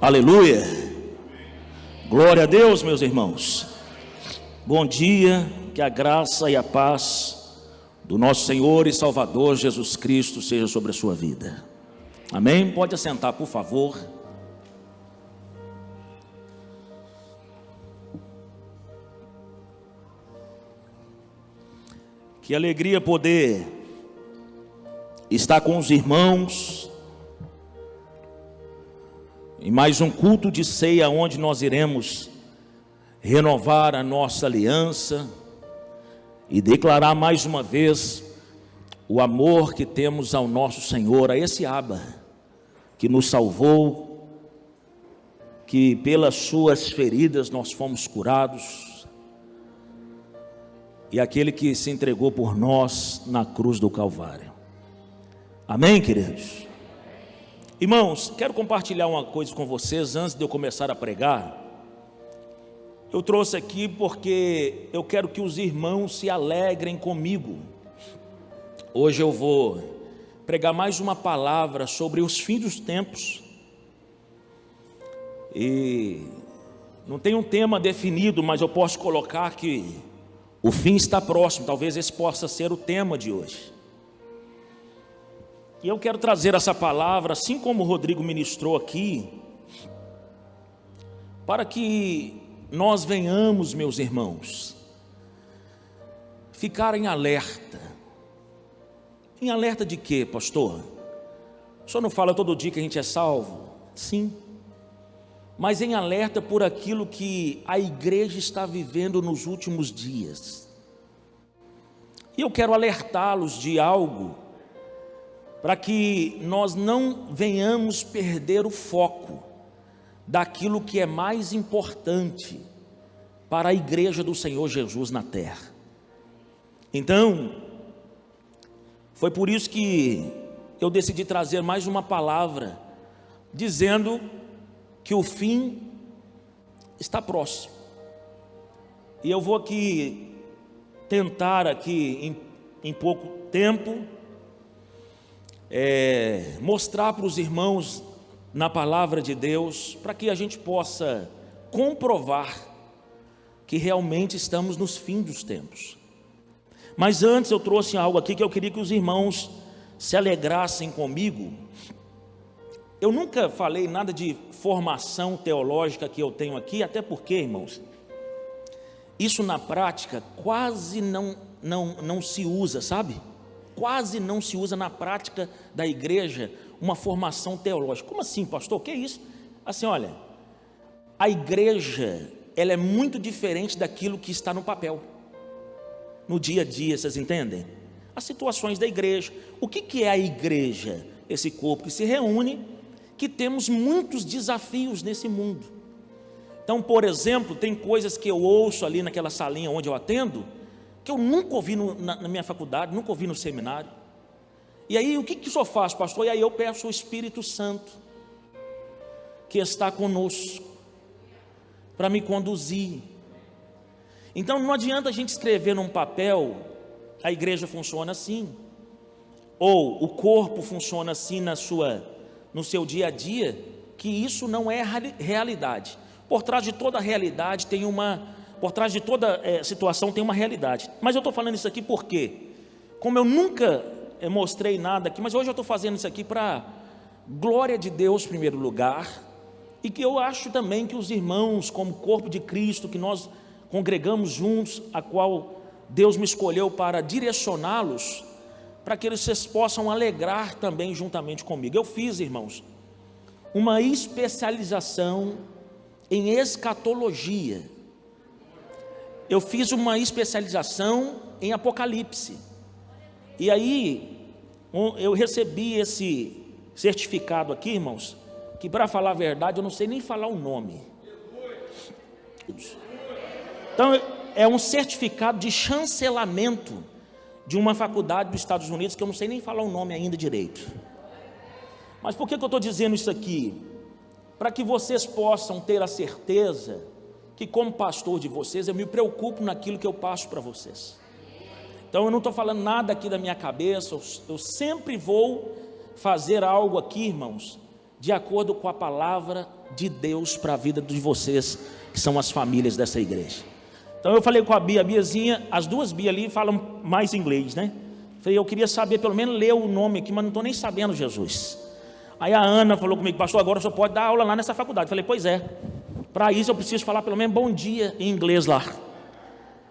Aleluia. Glória a Deus, meus irmãos. Bom dia, que a graça e a paz do nosso Senhor e Salvador Jesus Cristo seja sobre a sua vida. Amém? Pode assentar, por favor. Que alegria poder estar com os irmãos em mais um culto de ceia, onde nós iremos renovar a nossa aliança e declarar mais uma vez o amor que temos ao nosso Senhor, a esse Abba que nos salvou, que pelas suas feridas nós fomos curados, e aquele que se entregou por nós na cruz do Calvário. Amém, queridos? Irmãos, quero compartilhar uma coisa com vocês antes de eu começar a pregar. Eu trouxe aqui porque eu quero que os irmãos se alegrem comigo. Hoje eu vou pregar mais uma palavra sobre os fins dos tempos. E não tem um tema definido, mas eu posso colocar que o fim está próximo. Talvez esse possa ser o tema de hoje. E eu quero trazer essa palavra, assim como o Rodrigo ministrou aqui, para que nós venhamos, meus irmãos, ficar em alerta. Em alerta de quê, pastor? O senhor não fala todo dia que a gente é salvo? Sim. Mas em alerta por aquilo que a igreja está vivendo nos últimos dias. E eu quero alertá-los de algo, para que nós não venhamos perder o foco daquilo que é mais importante para a igreja do Senhor Jesus na terra. Então, foi por isso que eu decidi trazer mais uma palavra, dizendo que o fim está próximo. E eu vou aqui tentar aqui em pouco tempo mostrar para os irmãos na palavra de Deus, para que a gente possa comprovar que realmente estamos nos fins dos tempos. Mas antes eu trouxe algo aqui que eu queria que os irmãos se alegrassem comigo. Eu nunca falei nada de formação teológica que eu tenho aqui, até porque, irmãos, isso na prática quase não se usa, sabe? Quase não se usa na prática da igreja uma formação teológica. Como assim, pastor? O que é isso? Assim, olha, a igreja, ela é muito diferente daquilo que está no papel, no dia a dia, vocês entendem? As situações da igreja. O que é a igreja? Esse corpo que se reúne, que temos muitos desafios nesse mundo. Então, por exemplo, tem coisas que eu ouço ali naquela salinha onde eu atendo, que eu nunca ouvi na minha faculdade, nunca ouvi no seminário. E aí, o que o senhor faz, pastor? E aí eu peço o Espírito Santo, que está conosco, para me conduzir. Então, não adianta a gente escrever num papel, a igreja funciona assim, ou o corpo funciona assim no seu dia a dia, que isso não é realidade. Por trás de toda realidade por trás de toda situação tem uma realidade. Mas eu estou falando isso aqui porque, como eu nunca mostrei nada aqui, mas hoje eu estou fazendo isso aqui para glória de Deus em primeiro lugar, e que eu acho também que os irmãos, como corpo de Cristo, que nós congregamos juntos, a qual Deus me escolheu para direcioná-los, para que vocês possam alegrar também juntamente comigo. Eu fiz, irmãos, uma especialização em escatologia. Eu fiz uma especialização em Apocalipse. E aí, eu recebi esse certificado aqui, irmãos, que, para falar a verdade, eu não sei nem falar o nome. Então, é um certificado de chancelamento de uma faculdade dos Estados Unidos, que eu não sei nem falar o nome ainda direito. Mas por que eu estou dizendo isso aqui? Para que vocês possam ter a certeza que, como pastor de vocês, eu me preocupo naquilo que eu passo para vocês. Então eu não estou falando nada aqui da minha cabeça, eu sempre vou fazer algo aqui, irmãos, de acordo com a palavra de Deus para a vida de vocês, que são as famílias dessa igreja. Então eu falei com a Biazinha, as duas Bia ali falam mais inglês, né? Falei, eu queria saber, pelo menos ler o nome aqui, mas não estou nem sabendo Jesus. Aí a Ana falou comigo, pastor, agora só pode dar aula lá nessa faculdade. Falei, pois é, para isso eu preciso falar pelo menos bom dia em inglês lá,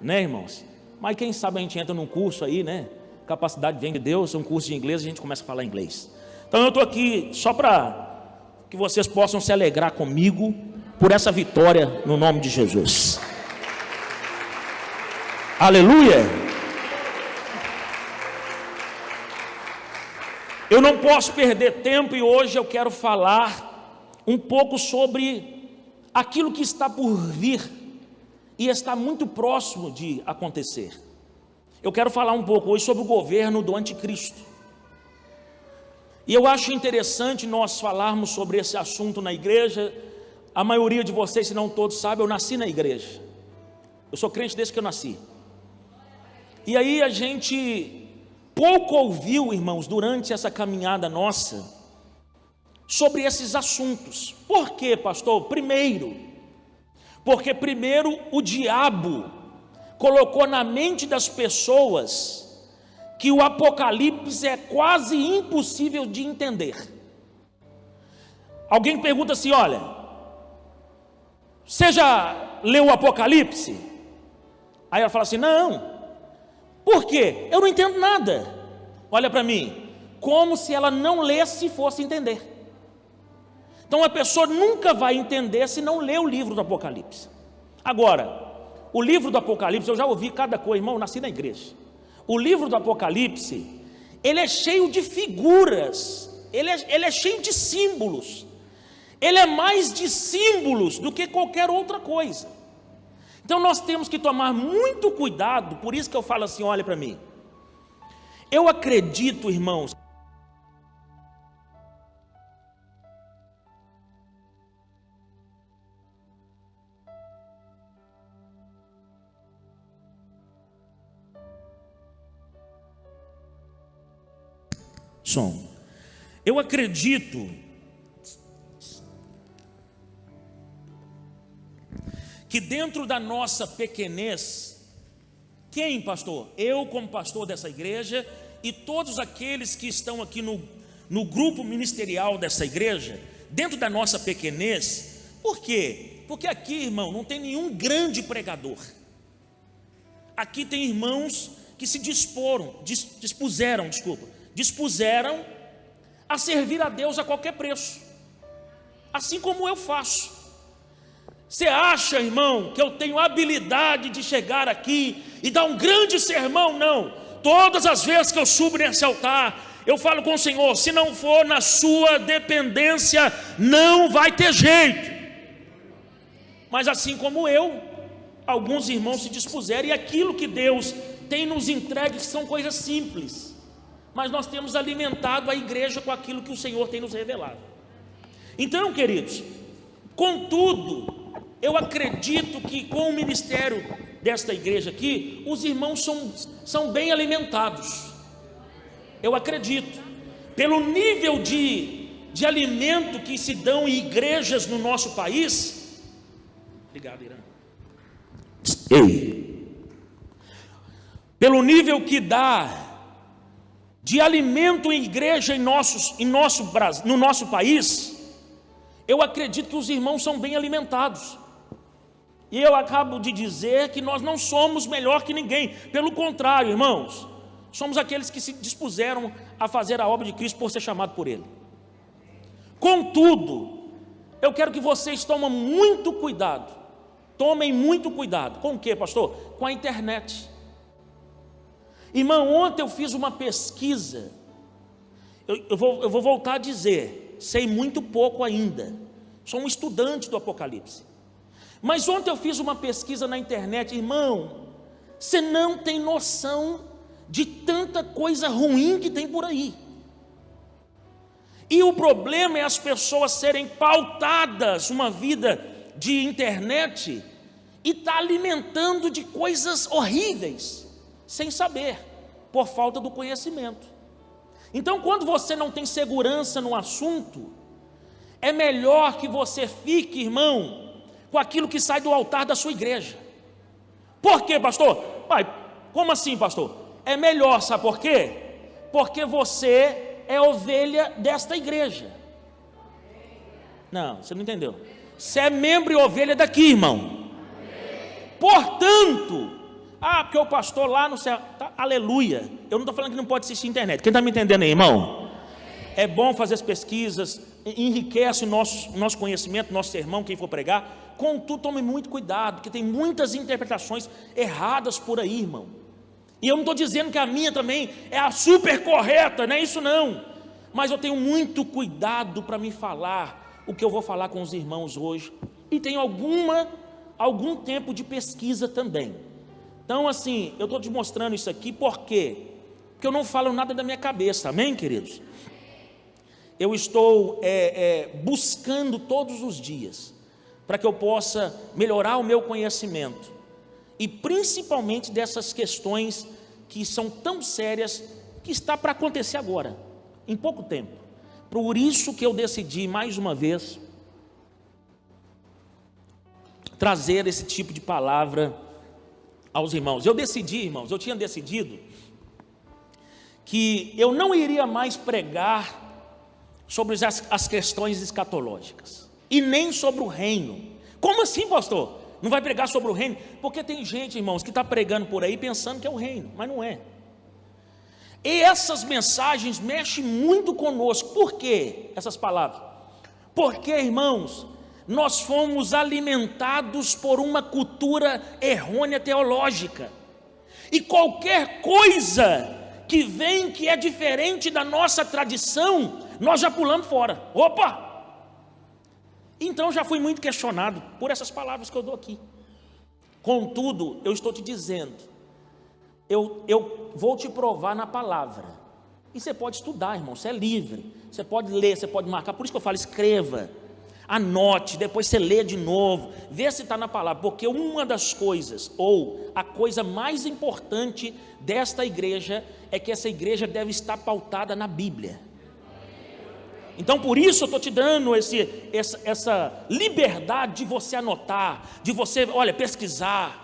né, irmãos? Mas quem sabe a gente entra num curso aí, né? Capacidade vem de Deus, um curso de inglês, a gente começa a falar inglês. Então eu estou aqui só para que vocês possam se alegrar comigo por essa vitória no nome de Jesus. Aleluia! Eu não posso perder tempo e hoje eu quero falar um pouco sobre aquilo que está por vir e está muito próximo de acontecer. Eu quero falar um pouco hoje sobre o governo do anticristo. E eu acho interessante nós falarmos sobre esse assunto na igreja. A maioria de vocês, se não todos sabem, eu nasci na igreja. Eu sou crente desde que eu nasci. E aí a gente pouco ouviu, irmãos, durante essa caminhada nossa, sobre esses assuntos. Por quê, pastor? Porque primeiro o diabo colocou na mente das pessoas que o Apocalipse é quase impossível de entender. Alguém pergunta assim, olha, você já leu o Apocalipse? Aí ela fala assim, não. Por quê? Eu não entendo nada. Olha para mim, como se ela não lesse e fosse entender. Então a pessoa nunca vai entender se não ler o livro do Apocalipse. Agora, o livro do Apocalipse, eu já ouvi cada coisa, irmão, eu nasci na igreja. O livro do Apocalipse, ele é cheio de figuras, ele é cheio de símbolos. Ele é mais de símbolos do que qualquer outra coisa. Então nós temos que tomar muito cuidado, por isso que eu falo assim, olha para mim. Eu acredito, irmãos, eu acredito que dentro da nossa pequenez, quem, pastor? Eu como pastor dessa igreja e todos aqueles que estão aqui no grupo ministerial dessa igreja, dentro da nossa pequenez, por quê? Porque aqui, irmão, não tem nenhum grande pregador. Aqui tem irmãos que se dispuseram a servir a Deus a qualquer preço, assim como eu faço. Você acha, irmão, que eu tenho habilidade de chegar aqui e dar um grande sermão? Não. Todas as vezes que eu subo nesse altar, eu falo com o Senhor, se não for na sua dependência, não vai ter jeito. Mas assim como eu, alguns irmãos se dispuseram, e aquilo que Deus tem nos entregue são coisas simples, mas nós temos alimentado a igreja com aquilo que o Senhor tem nos revelado. Então, queridos, contudo, eu acredito que com o ministério desta igreja aqui, os irmãos são bem alimentados. Eu acredito, pelo nível de alimento que se dão em igrejas no nosso país. Obrigado, Irã. Pelo nível que dá de alimento em igreja no nosso país, eu acredito que os irmãos são bem alimentados. E eu acabo de dizer que nós não somos melhor que ninguém. Pelo contrário, irmãos, somos aqueles que se dispuseram a fazer a obra de Cristo por ser chamado por Ele. Contudo, eu quero que vocês tomem muito cuidado. Tomem muito cuidado. Com o que, pastor? Com a internet. Irmão, ontem eu fiz uma pesquisa. Eu vou voltar a dizer, sei muito pouco ainda. Sou um estudante do Apocalipse. Mas ontem eu fiz uma pesquisa na internet, irmão, você não tem noção de tanta coisa ruim que tem por aí. E o problema é as pessoas serem pautadas uma vida de internet e está alimentando de coisas horríveis, sem saber, por falta do conhecimento. Então, quando você não tem segurança no assunto, É melhor que você fique, irmão, com aquilo que sai do altar da sua igreja. Por quê, pastor? Pai, como assim, pastor? É melhor, sabe por quê? Porque você é ovelha desta igreja. Não, você não entendeu. Você é membro e ovelha daqui, irmão. Portanto, porque o pastor lá no céu, tá, aleluia. Eu não estou falando que não pode assistir internet. Quem está me entendendo aí, irmão? É bom fazer as pesquisas, enriquece o nosso conhecimento, nosso sermão, quem for pregar. Contudo, tome muito cuidado, porque tem muitas interpretações erradas por aí, irmão. E eu não estou dizendo que a minha também é a super correta, não é isso não. Mas eu tenho muito cuidado para me falar o que eu vou falar com os irmãos hoje. E tenho algum tempo de pesquisa também. Então assim, eu estou te mostrando isso aqui por quê? Porque eu não falo nada da minha cabeça, amém, queridos? Eu estou buscando todos os dias, para que eu possa melhorar o meu conhecimento, e principalmente dessas questões que são tão sérias, que está para acontecer agora, em pouco tempo. Por isso que eu decidi, mais uma vez, trazer esse tipo de palavra aos irmãos. Eu decidi, irmãos, eu tinha decidido que eu não iria mais pregar sobre as questões escatológicas, e nem sobre o reino. Como assim, pastor? Não vai pregar sobre o reino? Porque tem gente, irmãos, que está pregando por aí pensando que é o reino, mas não é. E essas mensagens mexem muito conosco. Por quê essas palavras? Porque, irmãos, nós fomos alimentados por uma cultura errônea teológica, e qualquer coisa que vem que é diferente da nossa tradição, nós já pulamos fora. Opa! Então já fui muito questionado por essas palavras que eu dou aqui. Contudo, eu estou te dizendo, eu vou te provar na palavra. E você pode estudar, irmão, você é livre. Você pode ler, você pode marcar. Por isso que eu falo, escreva, anote, depois você lê de novo, vê se está na palavra. Porque uma das coisas, ou a coisa mais importante desta igreja, é que essa igreja deve estar pautada na Bíblia. Então por isso eu estou te dando essa liberdade de você anotar, de você, pesquisar.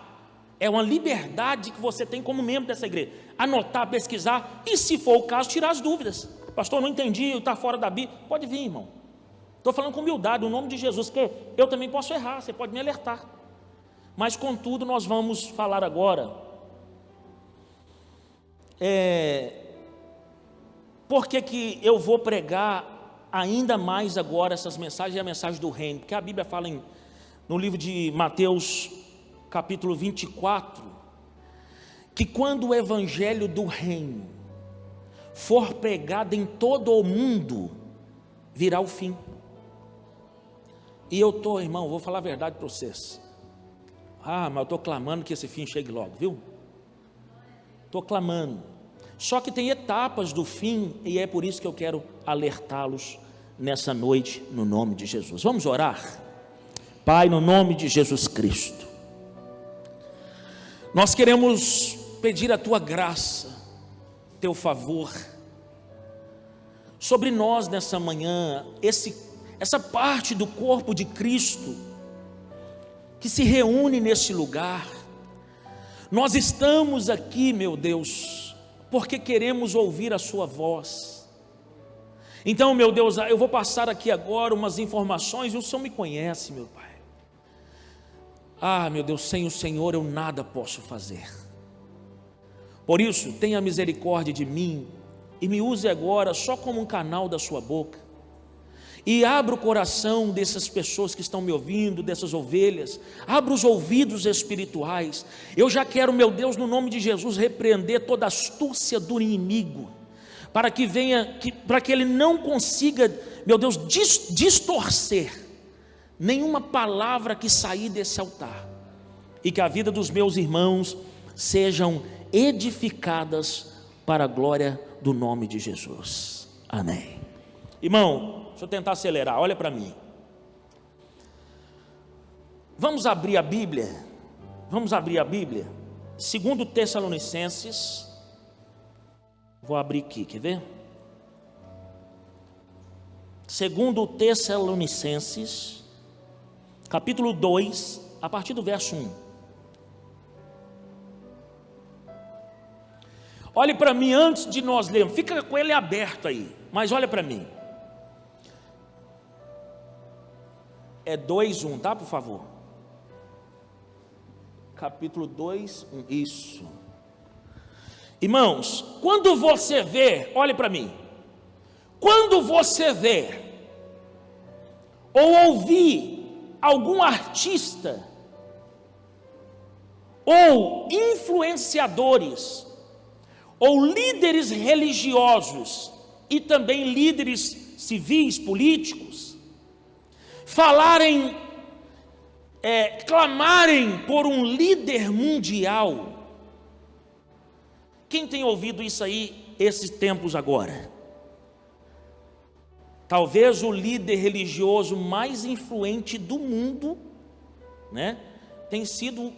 É uma liberdade que você tem como membro dessa igreja. Anotar, pesquisar, e se for o caso, tirar as dúvidas. Pastor, não entendi, está fora da Bíblia. Pode vir, irmão. Estou falando com humildade, no nome de Jesus, que eu também posso errar, você pode me alertar. Mas contudo, nós vamos falar agora por que eu vou pregar ainda mais agora essas mensagens, e a mensagem do reino, porque a Bíblia fala no livro de Mateus capítulo 24, que quando o evangelho do reino for pregado em todo o mundo, virá o fim. E eu estou, irmão, vou falar a verdade para vocês, mas eu estou clamando que esse fim chegue logo, viu? Estou clamando. Só que tem etapas do fim, e é por isso que eu quero alertá-los nessa noite, no nome de Jesus. Vamos orar? Pai, no nome de Jesus Cristo, nós queremos pedir a Tua graça, Teu favor, sobre nós nessa manhã, essa parte do corpo de Cristo, que se reúne nesse lugar. Nós estamos aqui, meu Deus, porque queremos ouvir a Sua voz. Então, meu Deus, eu vou passar aqui agora umas informações, e o Senhor me conhece, meu Pai. Meu Deus, sem o Senhor eu nada posso fazer. Por isso, tenha misericórdia de mim, e me use agora só como um canal da Sua boca, e abra o coração dessas pessoas que estão me ouvindo, dessas ovelhas, abra os ouvidos espirituais. Eu já quero, meu Deus, no nome de Jesus, repreender toda a astúcia do inimigo, para que ele não consiga, meu Deus, distorcer nenhuma palavra que sair desse altar, e que a vida dos meus irmãos sejam edificadas para a glória do nome de Jesus. Amém. Irmão, deixa eu tentar acelerar, olha para mim. Vamos abrir a Bíblia. 2 Segundo Tessalonicenses, capítulo 2, a partir do verso 1. Olhe para mim antes de nós lermos, fica com ele aberto aí, mas olha para mim. É 2:1, tá, por favor? Capítulo 2:1, isso. Irmãos, quando você vê, olhe para mim, quando você vê ou ouvir algum artista ou influenciadores ou líderes religiosos e também líderes civis, políticos, falarem, clamarem por um líder mundial. Quem tem ouvido isso aí esses tempos agora? Talvez o líder religioso mais influente do mundo, né, tem sido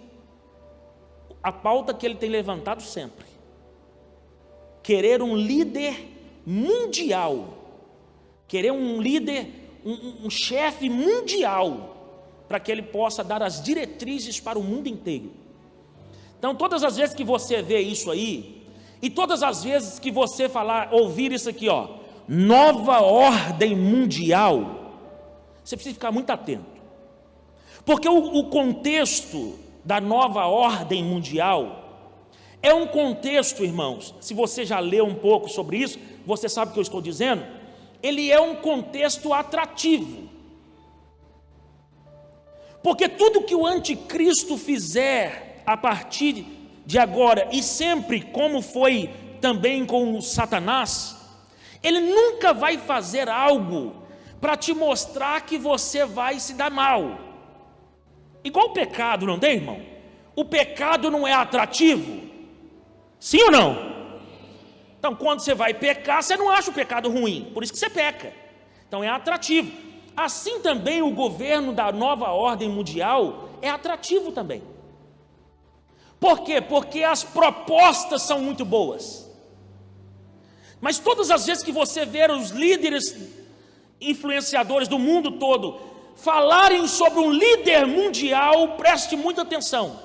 a pauta que ele tem levantado sempre. Querer um líder mundial, querer um líder, um chefe mundial, para que ele possa dar as diretrizes para o mundo inteiro. Então, todas as vezes que você vê isso aí, e todas as vezes que você ouvir isso aqui, ó, nova ordem mundial, você precisa ficar muito atento, porque o contexto da nova ordem mundial é um contexto, irmãos, se você já leu um pouco sobre isso, você sabe o que eu estou dizendo, ele é um contexto atrativo, porque tudo que o anticristo fizer a partir de agora, e sempre como foi também com o Satanás, ele nunca vai fazer algo para te mostrar que você vai se dar mal, igual o pecado, não tem, irmão? O pecado não é atrativo, sim ou não? Então, quando você vai pecar, você não acha o pecado ruim, por isso que você peca. Então, é atrativo. Assim também o governo da nova ordem mundial é atrativo também. Por quê? Porque as propostas são muito boas. Mas todas as vezes que você vê os líderes influenciadores do mundo todo falarem sobre um líder mundial, preste muita atenção.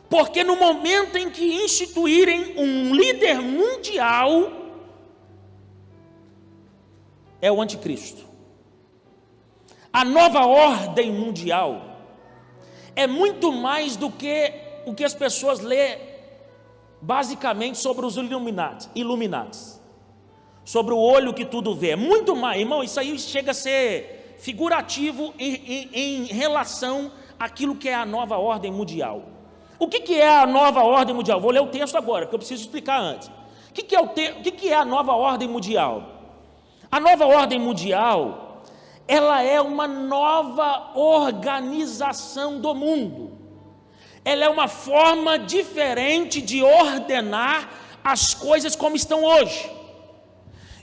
Porque no momento em que instituírem um líder mundial, é o anticristo. A nova ordem mundial é muito mais do que o que as pessoas lê basicamente sobre os Illuminatis, sobre o olho que tudo vê. É muito mais, irmão, isso aí chega a ser figurativo em relação àquilo que é a nova ordem mundial. O que é a nova ordem mundial? Vou ler o texto agora, porque eu preciso explicar antes. O que é a nova ordem mundial? A nova ordem mundial, ela é uma nova organização do mundo. Ela é uma forma diferente de ordenar as coisas como estão hoje.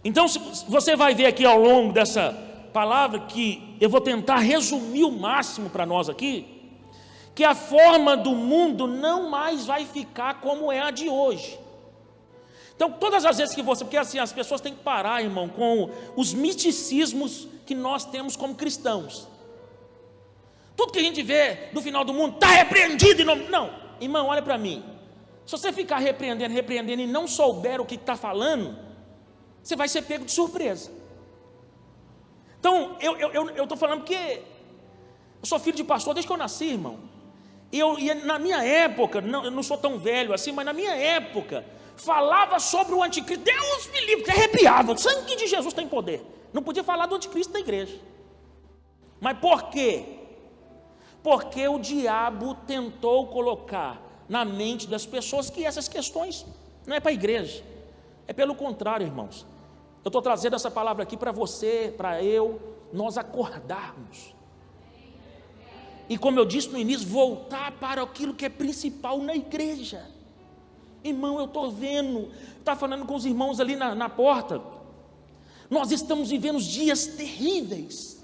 Então, você vai ver aqui ao longo dessa palavra, que eu vou tentar resumir o máximo para nós aqui, que a forma do mundo não mais vai ficar como é a de hoje. Então, todas as vezes que porque assim, as pessoas têm que parar, irmão, com os misticismos que nós temos como cristãos. Tudo que a gente vê no final do mundo está repreendido em nome... Não, irmão, olha para mim. Se você ficar repreendendo e não souber o que está falando, você vai ser pego de surpresa. Então, eu estou falando porque eu sou filho de pastor desde que eu nasci, irmão. E na minha época, eu não sou tão velho assim, mas na minha época, falava sobre o anticristo. Deus me livre, arrepiava. O sangue de Jesus tem poder. Não podia falar do anticristo na igreja. Mas por quê? Porque o diabo tentou colocar na mente das pessoas que essas questões não é para a igreja. É pelo contrário, irmãos. Eu estou trazendo essa palavra aqui para você, para nós acordarmos. E como eu disse no início, voltar para aquilo que é principal na igreja. Irmão, eu estou vendo, está falando com os irmãos ali na porta. Nós estamos vivendo dias terríveis.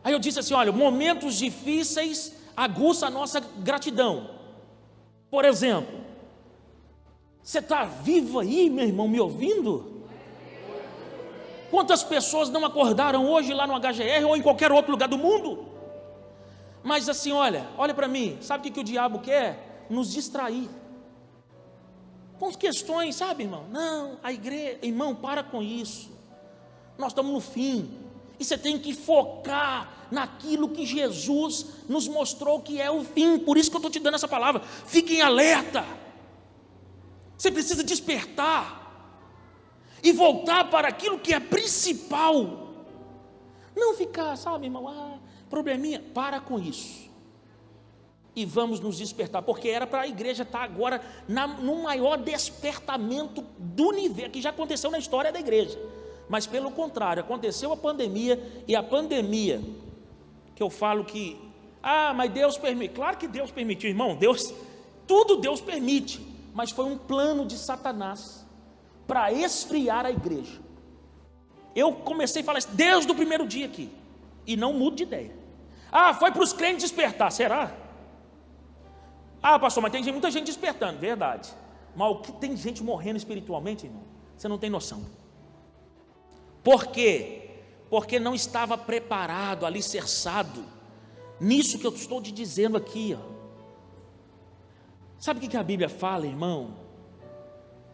Aí eu disse assim, olha, momentos difíceis aguçam a nossa gratidão. Por exemplo, você está vivo aí, meu irmão, me ouvindo? Quantas pessoas não acordaram hoje lá no HGR ou em qualquer outro lugar do mundo? Mas assim, olha para mim, sabe o que o diabo quer? Nos distrair com questões, sabe, irmão? Não, a igreja, irmão, para com isso. Nós estamos no fim, e você tem que focar naquilo que Jesus nos mostrou que é o fim. Por isso que eu estou te dando essa palavra. Fiquem alerta. Você precisa despertar e voltar para aquilo que é principal. Não ficar, sabe, irmão, probleminha. Para com isso e vamos nos despertar, porque era para a igreja estar agora no maior despertamento do universo, que já aconteceu na história da igreja. Mas pelo contrário, aconteceu a pandemia, e a pandemia, que eu falo que, mas Deus permite, claro que Deus permitiu, irmão, tudo Deus permite, mas foi um plano de Satanás, para esfriar a igreja. Eu comecei a falar isso desde o primeiro dia aqui, e não mudo de ideia. Foi para os crentes despertar, será? Pastor, mas tem muita gente despertando, verdade, mas o que tem gente morrendo espiritualmente, irmão, você não tem noção. Por quê? Porque não estava preparado, alicerçado nisso que eu estou te dizendo aqui, Sabe o que a Bíblia fala, irmão?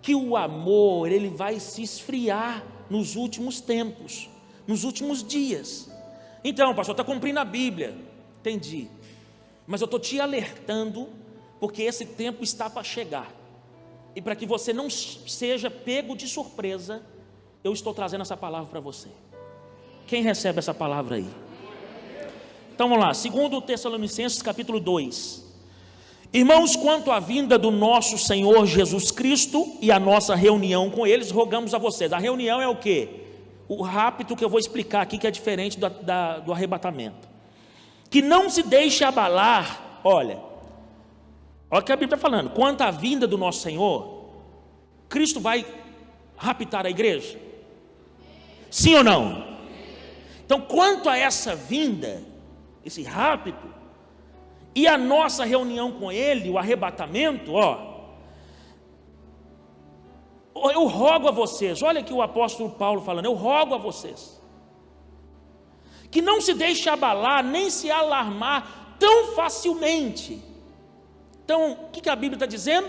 Que o amor, ele vai se esfriar nos últimos tempos, nos últimos dias. Então, pastor, está cumprindo a Bíblia, entendi, mas eu estou te alertando, porque esse tempo está para chegar, e para que você não seja pego de surpresa, eu estou trazendo essa palavra para você. Quem recebe essa palavra aí? Então vamos lá, 2 Tessalonicenses capítulo 2. Irmãos, quanto à vinda do nosso Senhor Jesus Cristo e a nossa reunião com eles, rogamos a vocês. A reunião é o quê? O rapto que eu vou explicar aqui, que é diferente do arrebatamento. Que não se deixe abalar. Olha o que a Bíblia está falando. Quanto à vinda do nosso Senhor, Cristo vai raptar a igreja? Sim ou não? Então, quanto a essa vinda, esse rapto, e a nossa reunião com Ele, o arrebatamento, eu rogo a vocês, olha aqui o apóstolo Paulo falando, eu rogo a vocês, que não se deixe abalar, nem se alarmar tão facilmente. Então, o que a Bíblia está dizendo?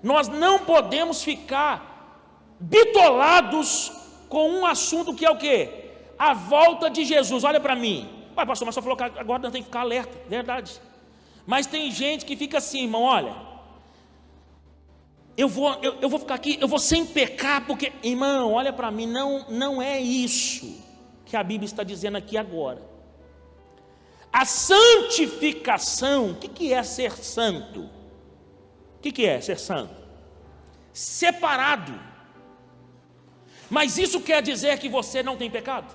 Nós não podemos ficar bitolados com um assunto que é o quê? A volta de Jesus. Olha para mim, pastor, mas só falou que agora nós temos que ficar alerta, verdade. Mas tem gente que fica assim, irmão, olha, eu vou ficar aqui, eu vou sem pecar, porque, irmão, olha para mim, não é isso que a Bíblia está dizendo aqui agora. A santificação, o que é ser santo? O que é ser santo? Separado. Mas isso quer dizer que você não tem pecado?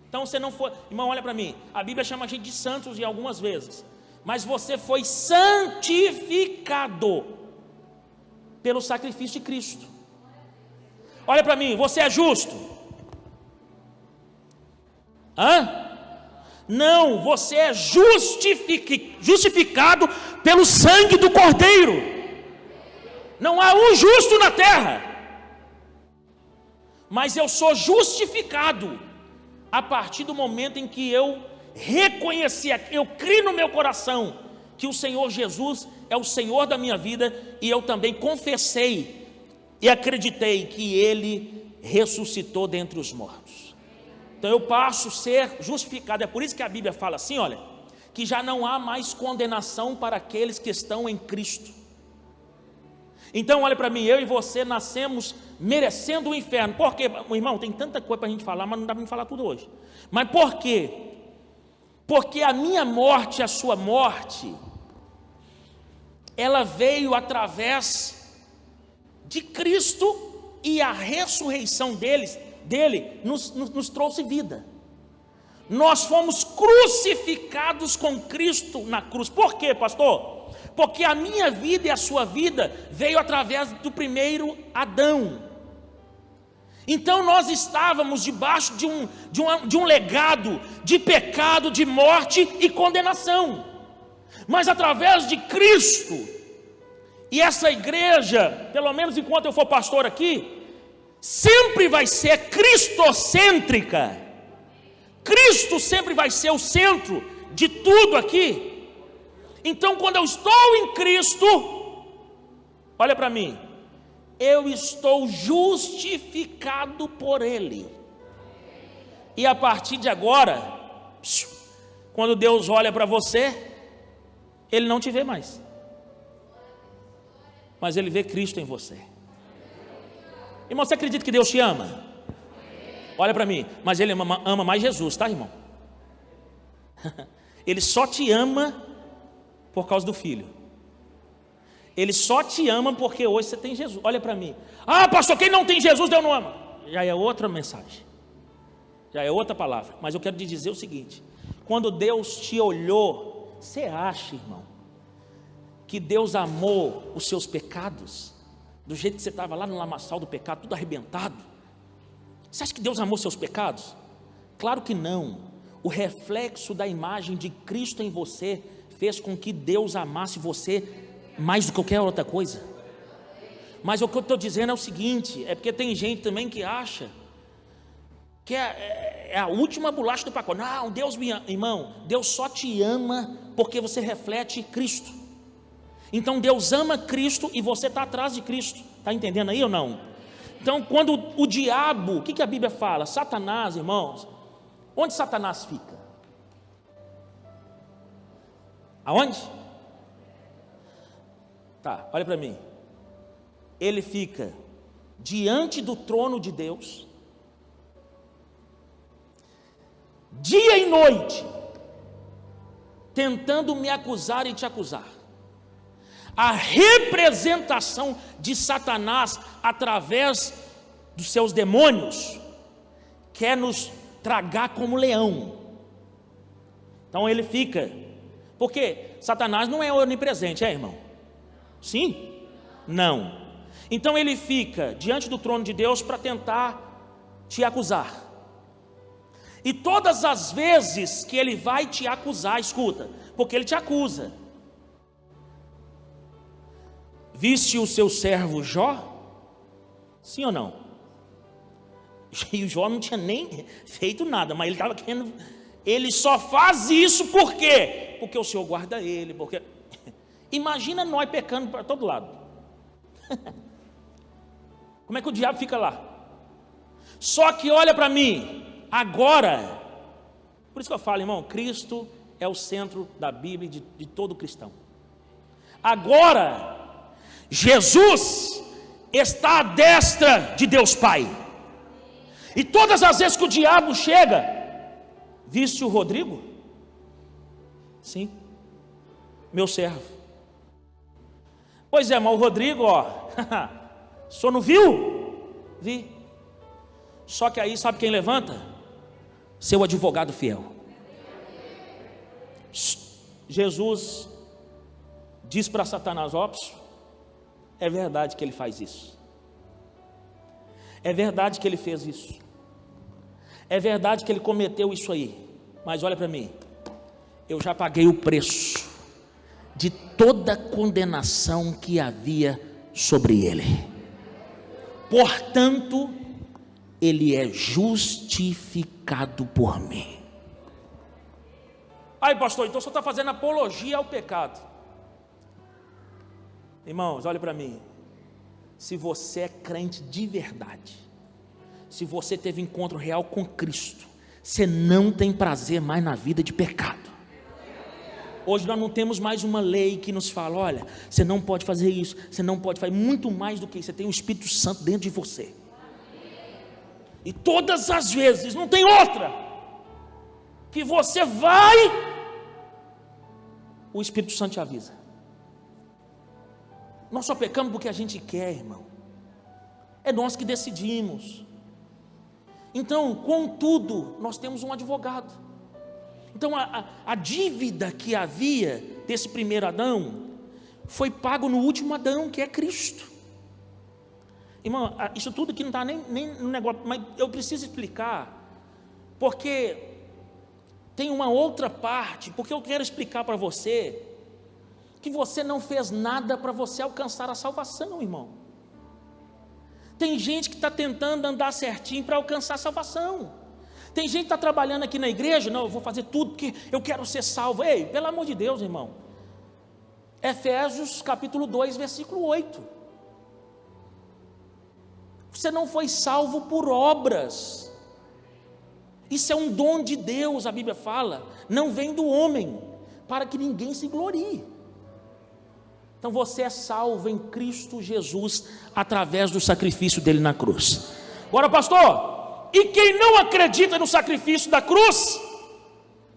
Então você não foi, irmão, olha para mim, a Bíblia chama a gente de santos em algumas vezes, mas você foi santificado pelo sacrifício de Cristo. Olha para mim, você é justo? Não, você é justificado pelo sangue do Cordeiro. Não há um justo na terra, mas eu sou justificado a partir do momento em que eu reconheci, eu criei no meu coração que o Senhor Jesus é o Senhor da minha vida, e eu também confessei e acreditei que Ele ressuscitou dentre os mortos. Então eu passo a ser justificado. É por isso que a Bíblia fala assim, olha, que já não há mais condenação para aqueles que estão em Cristo. Então olha para mim, eu e você nascemos merecendo o inferno. Por quê? Irmão, tem tanta coisa para a gente falar, mas não dá para falar tudo hoje. Mas por quê? Porque a minha morte, a sua morte, ela veio através de Cristo, e a ressurreição dele nos trouxe vida. Nós fomos crucificados com Cristo na cruz. Por quê, pastor? Porque a minha vida e a sua vida veio através do primeiro Adão. Então nós estávamos debaixo de um legado de pecado, de morte e condenação. Mas através de Cristo, e essa igreja, pelo menos enquanto eu for pastor aqui, sempre vai ser cristocêntrica. Cristo sempre vai ser o centro de tudo aqui. Então, quando eu estou em Cristo, olha para mim, eu estou justificado por Ele. E a partir de agora, quando Deus olha para você, Ele não te vê mais, mas Ele vê Cristo em você. Irmão, você acredita que Deus te ama? Olha para mim, mas Ele ama mais Jesus, tá, irmão? Ele só te ama por causa do Filho. Ele só te ama porque hoje você tem Jesus. Olha para mim. Ah, pastor, quem não tem Jesus, Deus não ama. Já é outra mensagem, já é outra palavra. Mas eu quero te dizer o seguinte: quando Deus te olhou, você acha, irmão, que Deus amou os seus pecados do jeito que você estava lá no lamaçal do pecado, tudo arrebentado? Você acha que Deus amou seus pecados? Claro que não. O reflexo da imagem de Cristo em você fez com que Deus amasse você mais do que qualquer outra coisa. Mas o que eu estou dizendo é o seguinte: é porque tem gente também que acha que é a última bolacha do pacote. Não, Deus me ama. Irmão, Deus só te ama porque você reflete Cristo. Então Deus ama Cristo e você está atrás de Cristo. Está entendendo aí ou não? Então, quando o diabo, o que a Bíblia fala? Satanás, irmãos, onde Satanás fica? Aonde? Tá, olha para mim. Ele fica diante do trono de Deus, dia e noite, tentando me acusar e te acusar. A representação de Satanás através dos seus demônios quer nos tragar como leão. Então ele fica, porque Satanás não é onipresente, é, irmão? Sim? Não. Então ele fica diante do trono de Deus para tentar te acusar. E todas as vezes que ele vai te acusar, escuta, porque ele te acusa. Viste o seu servo Jó? Sim ou não? E o Jó não tinha nem feito nada, mas ele estava querendo. Ele só faz isso por quê? Porque o Senhor guarda ele. Porque imagina nós pecando para todo lado. Como é que o diabo fica lá? Só que olha para mim, agora, por isso que eu falo, irmão, Cristo é o centro da Bíblia de todo cristão. Agora, Jesus está à destra de Deus Pai. E todas as vezes que o diabo chega, viste o Rodrigo? Sim, meu servo. Pois é, mas o Rodrigo, ó, o senhor não viu? Vi. Só que aí sabe quem levanta? Seu advogado fiel. Jesus diz para Satanás: ó, é verdade que ele faz isso. É verdade que ele fez isso. É verdade que ele cometeu isso aí. Mas olha para mim, eu já paguei o preço de toda a condenação que havia sobre ele. Portanto, ele é justificado por mim. Aí, pastor, então você está fazendo apologia ao pecado. Irmãos, olha para mim. Se você é crente de verdade, se você teve encontro real com Cristo, você não tem prazer mais na vida de pecado. Hoje nós não temos mais uma lei que nos fala: olha, você não pode fazer isso, você não pode fazer. Muito mais do que isso, você tem o Espírito Santo dentro de você. E todas as vezes, não tem outra, que você vai, o Espírito Santo te avisa. Nós só pecamos porque a gente quer, irmão. É nós que decidimos. Então, contudo, nós temos um advogado. Então, a dívida que havia desse primeiro Adão foi pago no último Adão, que é Cristo. Irmão, isso tudo aqui não está nem no negócio, mas eu preciso explicar, porque tem uma outra parte, porque eu quero explicar para você que você não fez nada para você alcançar a salvação, irmão. Tem gente que está tentando andar certinho para alcançar a salvação. Tem gente que está trabalhando aqui na igreja, não, eu vou fazer tudo porque eu quero ser salvo. Ei, pelo amor de Deus, irmão. Efésios capítulo 2, versículo 8. Você não foi salvo por obras. Isso é um dom de Deus, a Bíblia fala. Não vem do homem, para que ninguém se glorie. Então você é salvo em Cristo Jesus, através do sacrifício dele na cruz. Agora, pastor, e quem não acredita no sacrifício da cruz?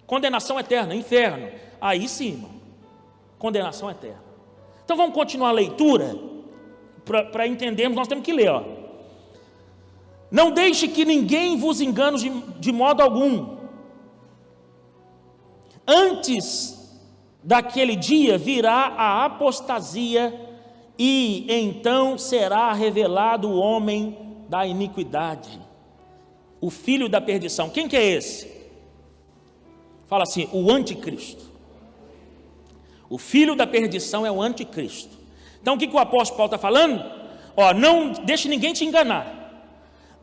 Condenação eterna, inferno. Aí sim, irmão, condenação eterna. Então vamos continuar a leitura, para entendermos, nós temos que ler, ó. Não deixe que ninguém vos engane de modo algum. Antes daquele dia virá a apostasia, e então será revelado o homem da iniquidade, o filho da perdição. Quem que é esse? Fala assim, o anticristo. O filho da perdição é o anticristo. Então o que o apóstolo Paulo está falando? Ó, não deixe ninguém te enganar.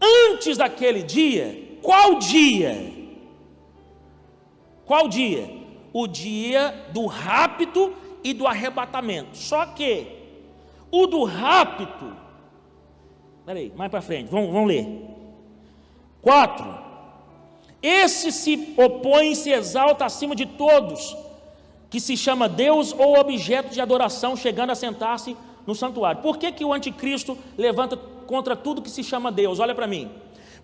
Antes daquele dia, qual dia? Qual dia? O dia do rapto e do arrebatamento. Só que o do rapto, peraí, mais para frente, vamos ler. 4. Esse se opõe e se exalta acima de todos, que se chama Deus ou objeto de adoração, chegando a sentar-se no santuário. Por que o anticristo levanta contra tudo que se chama Deus? Olha para mim.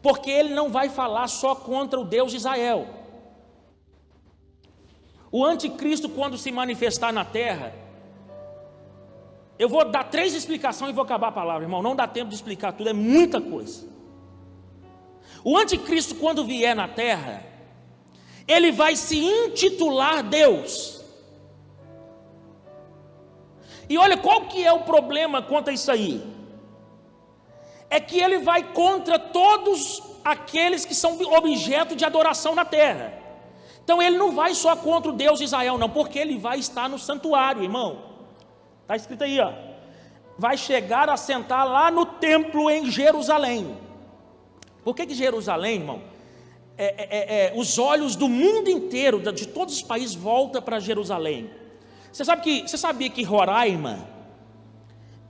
Porque ele não vai falar só contra o Deus de Israel. O anticristo, quando se manifestar na terra, eu vou dar 3 explicações e vou acabar a palavra, irmão. Não dá tempo de explicar tudo, é muita coisa. O anticristo, quando vier na terra, ele vai se intitular Deus. E olha qual que é o problema quanto a isso aí. É que ele vai contra todos aqueles que são objeto de adoração na terra. Então ele não vai só contra o Deus de Israel, não, porque ele vai estar no santuário, irmão. Está escrito aí, ó. Vai chegar a sentar lá no templo em Jerusalém. Por que Jerusalém, irmão? Os olhos do mundo inteiro, de todos os países, voltam para Jerusalém. Você sabia que Roraima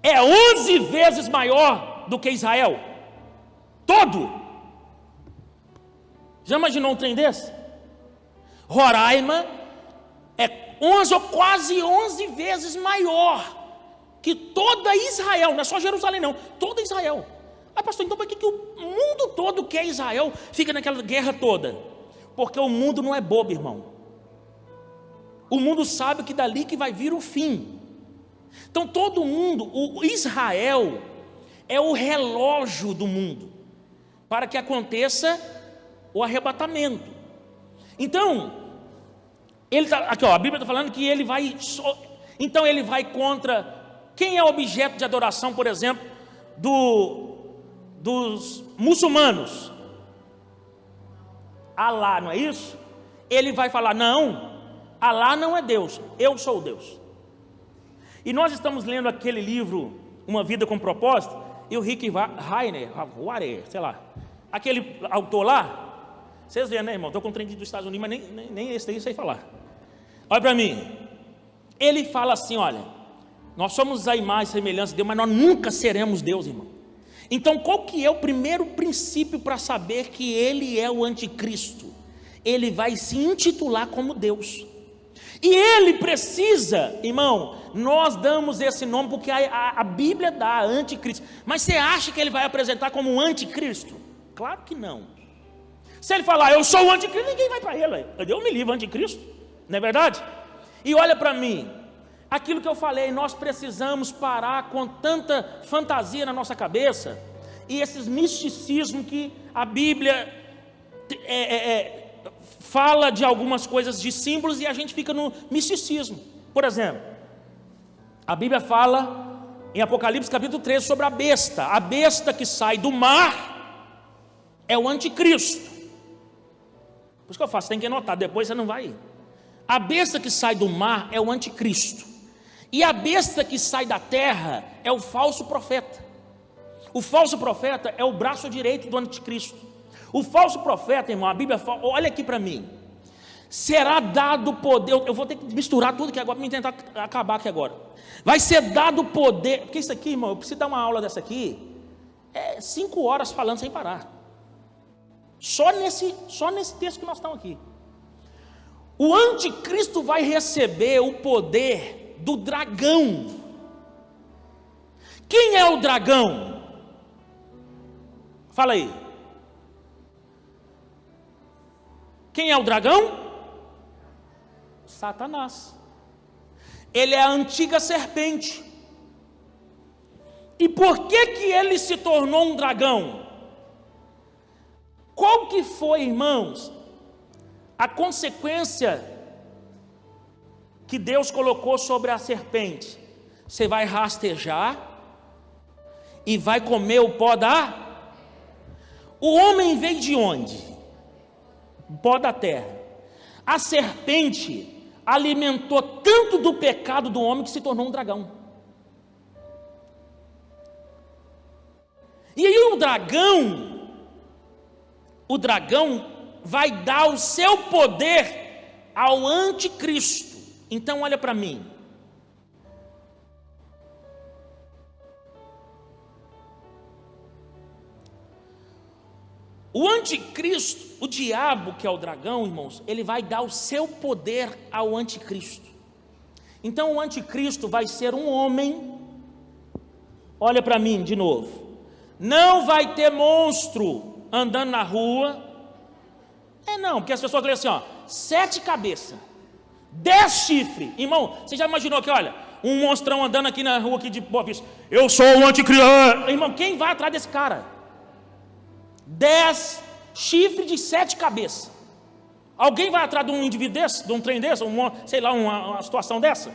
é 11 vezes maior do que Israel? Todo. Já imaginou um trem desse? Roraima é 11 ou quase 11 vezes maior que toda Israel. Não é só Jerusalém não, toda Israel. Ah, pastor, então por que o mundo todo quer Israel, fica naquela guerra toda? Porque o mundo não é bobo, irmão. O mundo sabe que dali que vai vir o fim. Então todo mundo, o Israel é o relógio do mundo, para que aconteça o arrebatamento. Então, ele tá, aqui, ó, a Bíblia está falando que ele vai, então ele vai contra, quem é objeto de adoração, por exemplo, dos muçulmanos? Alá, não é isso? Ele vai falar, não, Alá não é Deus, eu sou Deus. E nós estamos lendo aquele livro, Uma Vida com Propósito, e o Rick Rainer, sei lá, aquele autor lá, vocês veem, né, irmão? Estou com 30 dos Estados Unidos, mas nem esse daí eu sei falar. Olha para mim. Ele fala assim, olha, nós somos a imagem e semelhança de Deus, mas nós nunca seremos Deus, irmão. Então qual que é o primeiro princípio para saber que ele é o anticristo? Ele vai se intitular como Deus. E ele precisa, irmão, nós damos esse nome porque a Bíblia dá anticristo. Mas você acha que ele vai apresentar como um anticristo? Claro que não. Se ele falar, eu sou o anticristo, ninguém vai para ele. Eu me livro, anticristo, não é verdade? E olha para mim, aquilo que eu falei, nós precisamos parar com tanta fantasia na nossa cabeça, e esses misticismos que a Bíblia fala de algumas coisas, de símbolos, e a gente fica no misticismo. Por exemplo, a Bíblia fala em Apocalipse capítulo 13 sobre a besta que sai do mar é o anticristo. Por isso que eu faço, tem que anotar, depois você não vai ir. A besta que sai do mar é o anticristo, e a besta que sai da terra é o falso profeta. O falso profeta é o braço direito do anticristo. O falso profeta, irmão, a Bíblia fala, olha aqui para mim, será dado poder, eu vou ter que misturar tudo aqui agora, para me tentar acabar aqui agora. Vai ser dado poder, porque isso aqui, irmão, eu preciso dar uma aula dessa aqui, 5 horas falando sem parar. Só nesse texto que nós estamos aqui. O anticristo vai receber o poder do dragão. Quem é o dragão? Fala aí. Quem é o dragão? Satanás. Ele é a antiga serpente. E por que ele se tornou um dragão? Qual que foi, irmãos, a consequência que Deus colocou sobre a serpente? Você vai rastejar e vai comer o pó da... O homem veio de onde? O pó da terra. A serpente alimentou tanto do pecado do homem que se tornou um dragão. E aí o dragão vai dar o seu poder ao anticristo. Então olha para mim. O anticristo, o diabo, que é o dragão, irmãos, ele vai dar o seu poder ao anticristo. Então o anticristo vai ser um homem, olha para mim de novo, não vai ter monstro andando na rua, não, porque as pessoas leem assim, 7 cabeças, 10 chifres, irmão, você já imaginou que, olha, um monstrão andando aqui na rua aqui de Boa Vista, eu sou o anticristo, irmão, quem vai atrás desse cara? 10 chifres de 7 cabeças. Alguém vai atrás de um indivíduo desse, de um trem desse, sei lá, uma situação dessa?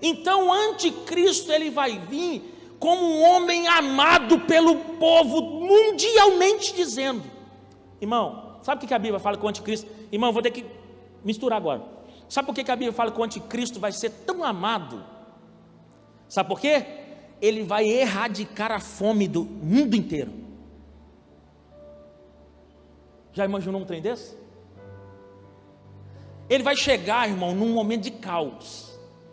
Então o anticristo, ele vai vir como um homem amado pelo povo, mundialmente dizendo. Irmão, sabe o que a Bíblia fala com o anticristo? Irmão, vou ter que misturar agora. Sabe por que a Bíblia fala que o anticristo vai ser tão amado? Sabe por quê? Ele vai erradicar a fome do mundo inteiro. Já imaginou um trem desse? Ele vai chegar, irmão, num momento de caos.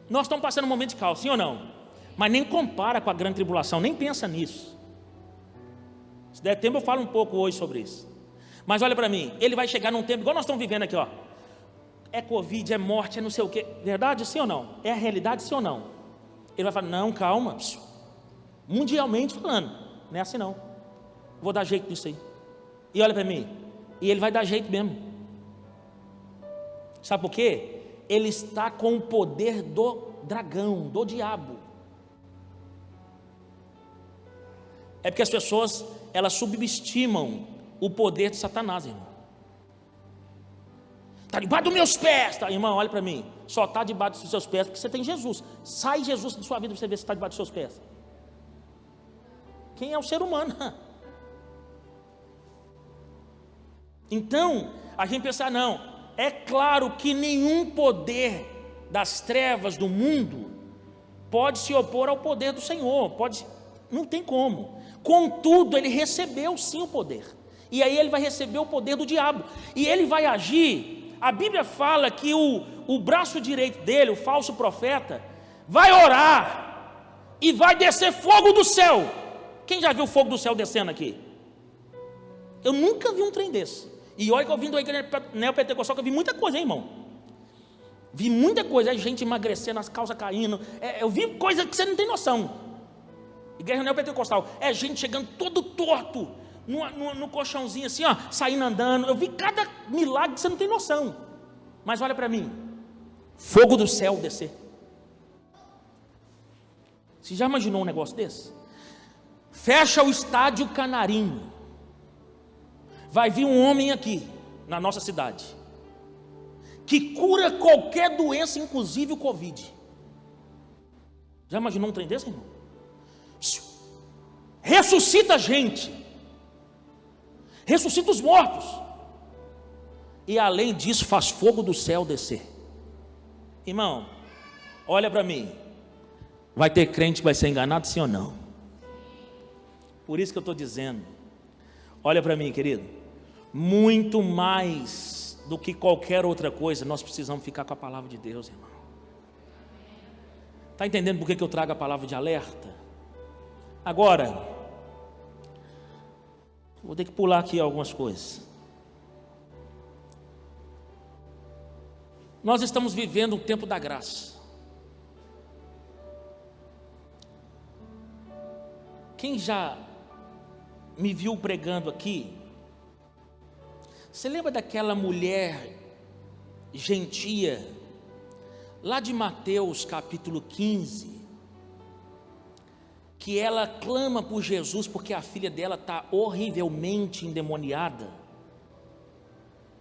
Nós estamos passando um momento de caos, sim ou não? Mas nem compara com a grande tribulação, nem pensa nisso. Se der tempo eu falo um pouco hoje sobre isso. Mas olha para mim, ele vai chegar num tempo, igual nós estamos vivendo aqui, é Covid, é morte, é não sei o quê. Verdade, sim ou não? É a realidade, sim ou não? Ele vai falar, não, calma. Mundialmente falando, não é assim não. Vou dar jeito nisso aí. E olha para mim, e ele vai dar jeito mesmo. Sabe por quê? Ele está com o poder do dragão, do diabo. É porque as pessoas, elas subestimam o poder de Satanás, irmão. Está debaixo dos meus pés, tá? Irmão, olha para mim, só está debaixo dos seus pés porque você tem Jesus. Sai Jesus da sua vida para você ver se está debaixo dos seus pés. Quem é o ser humano? Então, a gente pensa, não, é claro que nenhum poder das trevas do mundo pode se opor ao poder do Senhor, não tem como. Contudo, ele recebeu sim o poder, e aí ele vai receber o poder do diabo, e ele vai agir. A Bíblia fala que o braço direito dele, o falso profeta, vai orar, e vai descer fogo do céu. Quem já viu fogo do céu descendo aqui? Eu nunca vi um trem desse. E olha que eu vim da igreja neopentecostal, que eu vi muita coisa, hein, irmão? Vi muita coisa, gente emagrecendo, as calças caindo, eu vi coisa que você não tem noção. Igreja neopentecostal, gente chegando todo torto, no colchãozinho assim, saindo andando, eu vi cada milagre que você não tem noção. Mas olha para mim, fogo do céu descer. Você já imaginou um negócio desse? Fecha o estádio Canarinho. Vai vir um homem aqui, na nossa cidade, que cura qualquer doença, inclusive o Covid. Já imaginou um trem desse, irmão? Ressuscita a gente, ressuscita os mortos, e além disso faz fogo do céu descer. Irmão, olha para mim, vai ter crente que vai ser enganado, sim ou não? Por isso que eu estou dizendo, olha para mim, querido, muito mais do que qualquer outra coisa, nós precisamos ficar com a palavra de Deus, irmão. Está entendendo por que eu trago a palavra de alerta? Agora, vou ter que pular aqui algumas coisas. Nós estamos vivendo o tempo da graça. Quem já me viu pregando aqui, você lembra daquela mulher gentia, lá de Mateus capítulo 15, que ela clama por Jesus porque a filha dela está horrivelmente endemoniada,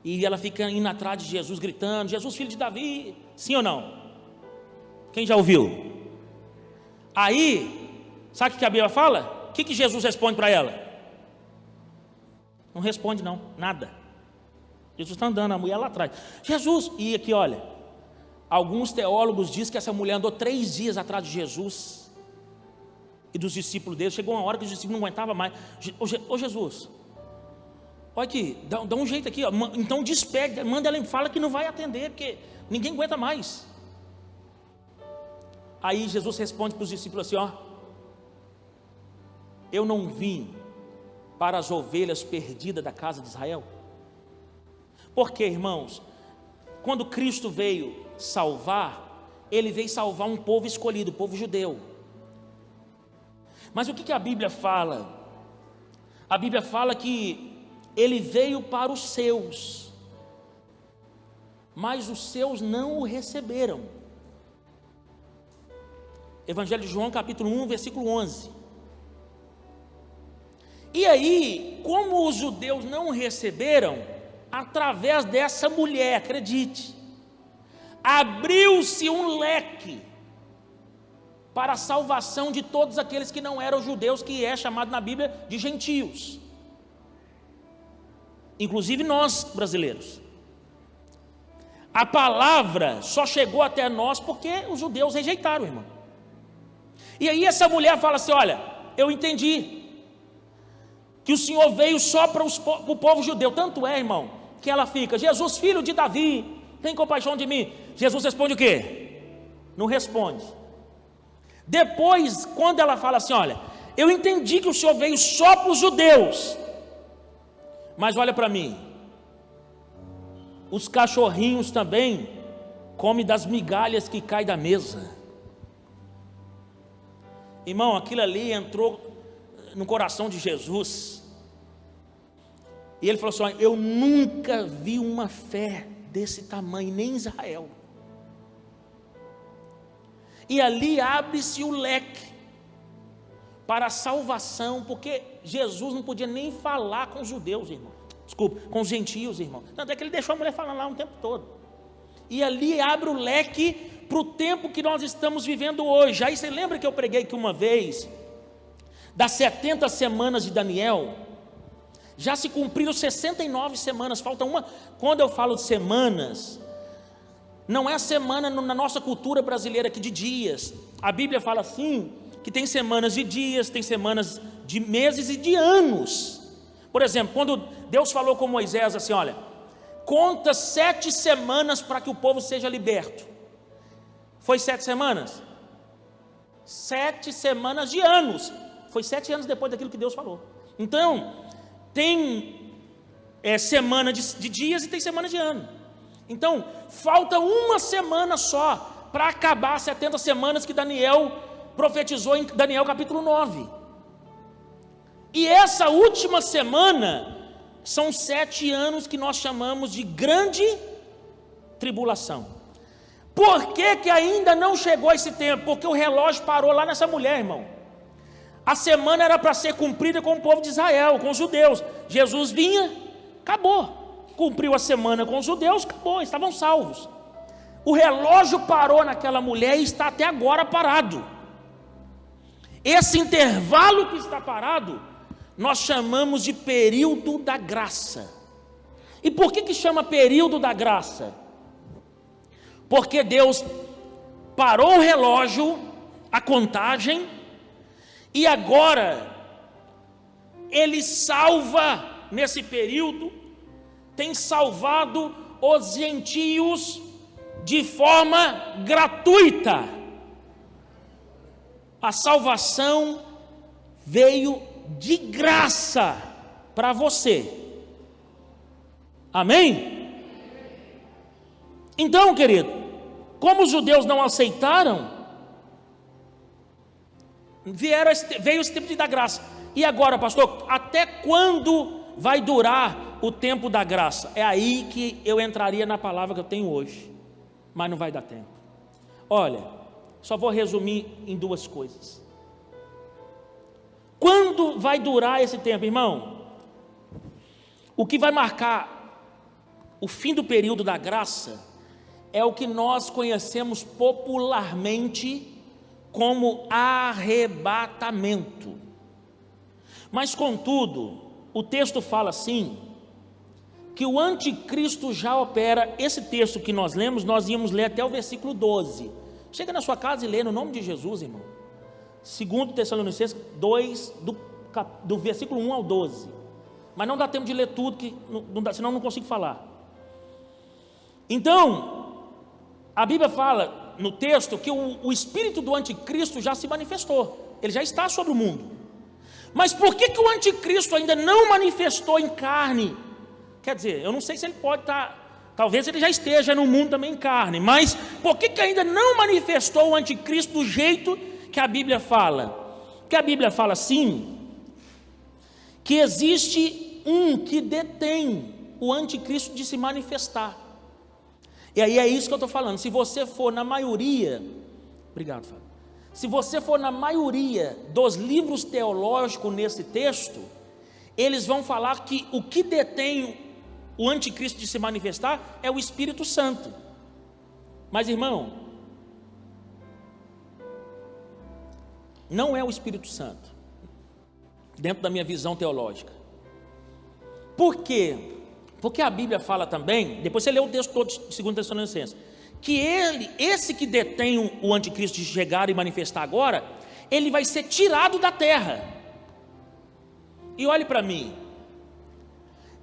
e ela fica indo atrás de Jesus gritando: Jesus, filho de Davi, sim ou não? Quem já ouviu? Aí, sabe o que a Bíblia fala? O que Jesus responde para ela? Não responde não, nada. Jesus está andando, a mulher lá atrás, Jesus, e aqui olha, alguns teólogos dizem que essa mulher andou 3 dias atrás de Jesus e dos discípulos dele. Chegou uma hora que os discípulos não aguentavam mais. Ô Jesus, olha aqui, dá um jeito aqui, ó. Então despede, manda ela, fala que não vai atender, porque ninguém aguenta mais. Aí Jesus responde para os discípulos assim, ó: eu não vim para as ovelhas perdidas da casa de Israel. Porque, irmãos, quando Cristo veio salvar, Ele veio salvar um povo escolhido, o povo judeu. Mas o que a Bíblia fala? A Bíblia fala que Ele veio para os seus, mas os seus não o receberam. Evangelho de João capítulo 1, versículo 11. E aí, como os judeus não o receberam, através dessa mulher, acredite, abriu-se um leque para a salvação de todos aqueles que não eram judeus, que é chamado na Bíblia de gentios, inclusive nós brasileiros. A palavra só chegou até nós porque os judeus rejeitaram, irmão. E aí essa mulher fala assim: olha, eu entendi que o Senhor veio só para o povo judeu. Tanto é, irmão, que ela fica: Jesus, filho de Davi, tem compaixão de mim. Jesus responde o quê? Não responde. Depois, quando ela fala assim: olha, eu entendi que o Senhor veio só para os judeus, mas olha para mim, os cachorrinhos também comem das migalhas que caem da mesa. Irmão, aquilo ali entrou no coração de Jesus, e ele falou assim: olha, eu nunca vi uma fé desse tamanho, nem em Israel. E ali abre-se o leque para a salvação, porque Jesus não podia nem falar com os judeus, irmão. Desculpa, com os gentios, irmão. Tanto é que ele deixou a mulher falar lá o tempo todo. E ali abre o leque para o tempo que nós estamos vivendo hoje. Aí você lembra que eu preguei que uma vez, das 70 semanas de Daniel, já se cumpriram 69 semanas, falta uma. Quando eu falo de semanas, não é a semana na nossa cultura brasileira aqui de dias. A Bíblia fala assim, que tem semanas de dias, tem semanas de meses e de anos. Por exemplo, quando Deus falou com Moisés assim: olha, conta 7 semanas para que o povo seja liberto. Foi 7 semanas? 7 semanas de anos. Foi 7 anos depois daquilo que Deus falou. Então, tem semana de dias e tem semana de ano. Então, falta uma semana só para acabar as 70 semanas que Daniel profetizou em Daniel capítulo 9. E essa última semana são 7 anos que nós chamamos de grande tribulação. Por que ainda não chegou esse tempo? Porque o relógio parou lá nessa mulher, irmão. A semana era para ser cumprida com o povo de Israel, com os judeus. Jesus vinha, acabou. Cumpriu a semana com os judeus, acabou, estavam salvos. O relógio parou naquela mulher e está até agora parado. Esse intervalo que está parado, nós chamamos de período da graça. E por que chama período da graça? Porque Deus parou o relógio, a contagem, e agora Ele salva nesse período, tem salvado os gentios de forma gratuita. A salvação veio de graça para você. Amém? Então, querido, como os judeus não aceitaram, veio esse tempo de dar graça. E agora, pastor, até quando vai durar o tempo da graça? É aí que eu entraria na palavra que eu tenho hoje, mas não vai dar tempo. Olha, só vou resumir em duas coisas. Quando vai durar esse tempo, irmão? O que vai marcar o fim do período da graça é o que nós conhecemos popularmente como arrebatamento. Mas, contudo, o texto fala assim, que o anticristo já opera. Esse texto que nós lemos, nós íamos ler até o versículo 12. Chega na sua casa e lê no nome de Jesus, irmão. 2 Tessalonicenses 2, do versículo 1 ao 12. Mas não dá tempo de ler tudo, senão não consigo falar. Então, a Bíblia fala no texto que o espírito do anticristo já se manifestou. Ele já está sobre o mundo. Mas por que o anticristo ainda não manifestou em carne? Quer dizer, eu não sei se ele pode estar, talvez ele já esteja no mundo também em carne, mas por que ainda não manifestou o anticristo do jeito que a Bíblia fala? Porque a Bíblia fala assim, que existe um que detém o anticristo de se manifestar. E aí é isso que eu estou falando. Se você for na maioria, obrigado, Fábio. Se você for na maioria dos livros teológicos nesse texto, eles vão falar que o que detém o anticristo de se manifestar é o Espírito Santo. Mas, irmão, não é o Espírito Santo, dentro da minha visão teológica. Por quê? Porque a Bíblia fala também, depois você lê o texto todo de 2 Tessalonicenses, que esse que detém o anticristo de chegar e manifestar agora, ele vai ser tirado da terra. E olhe para mim,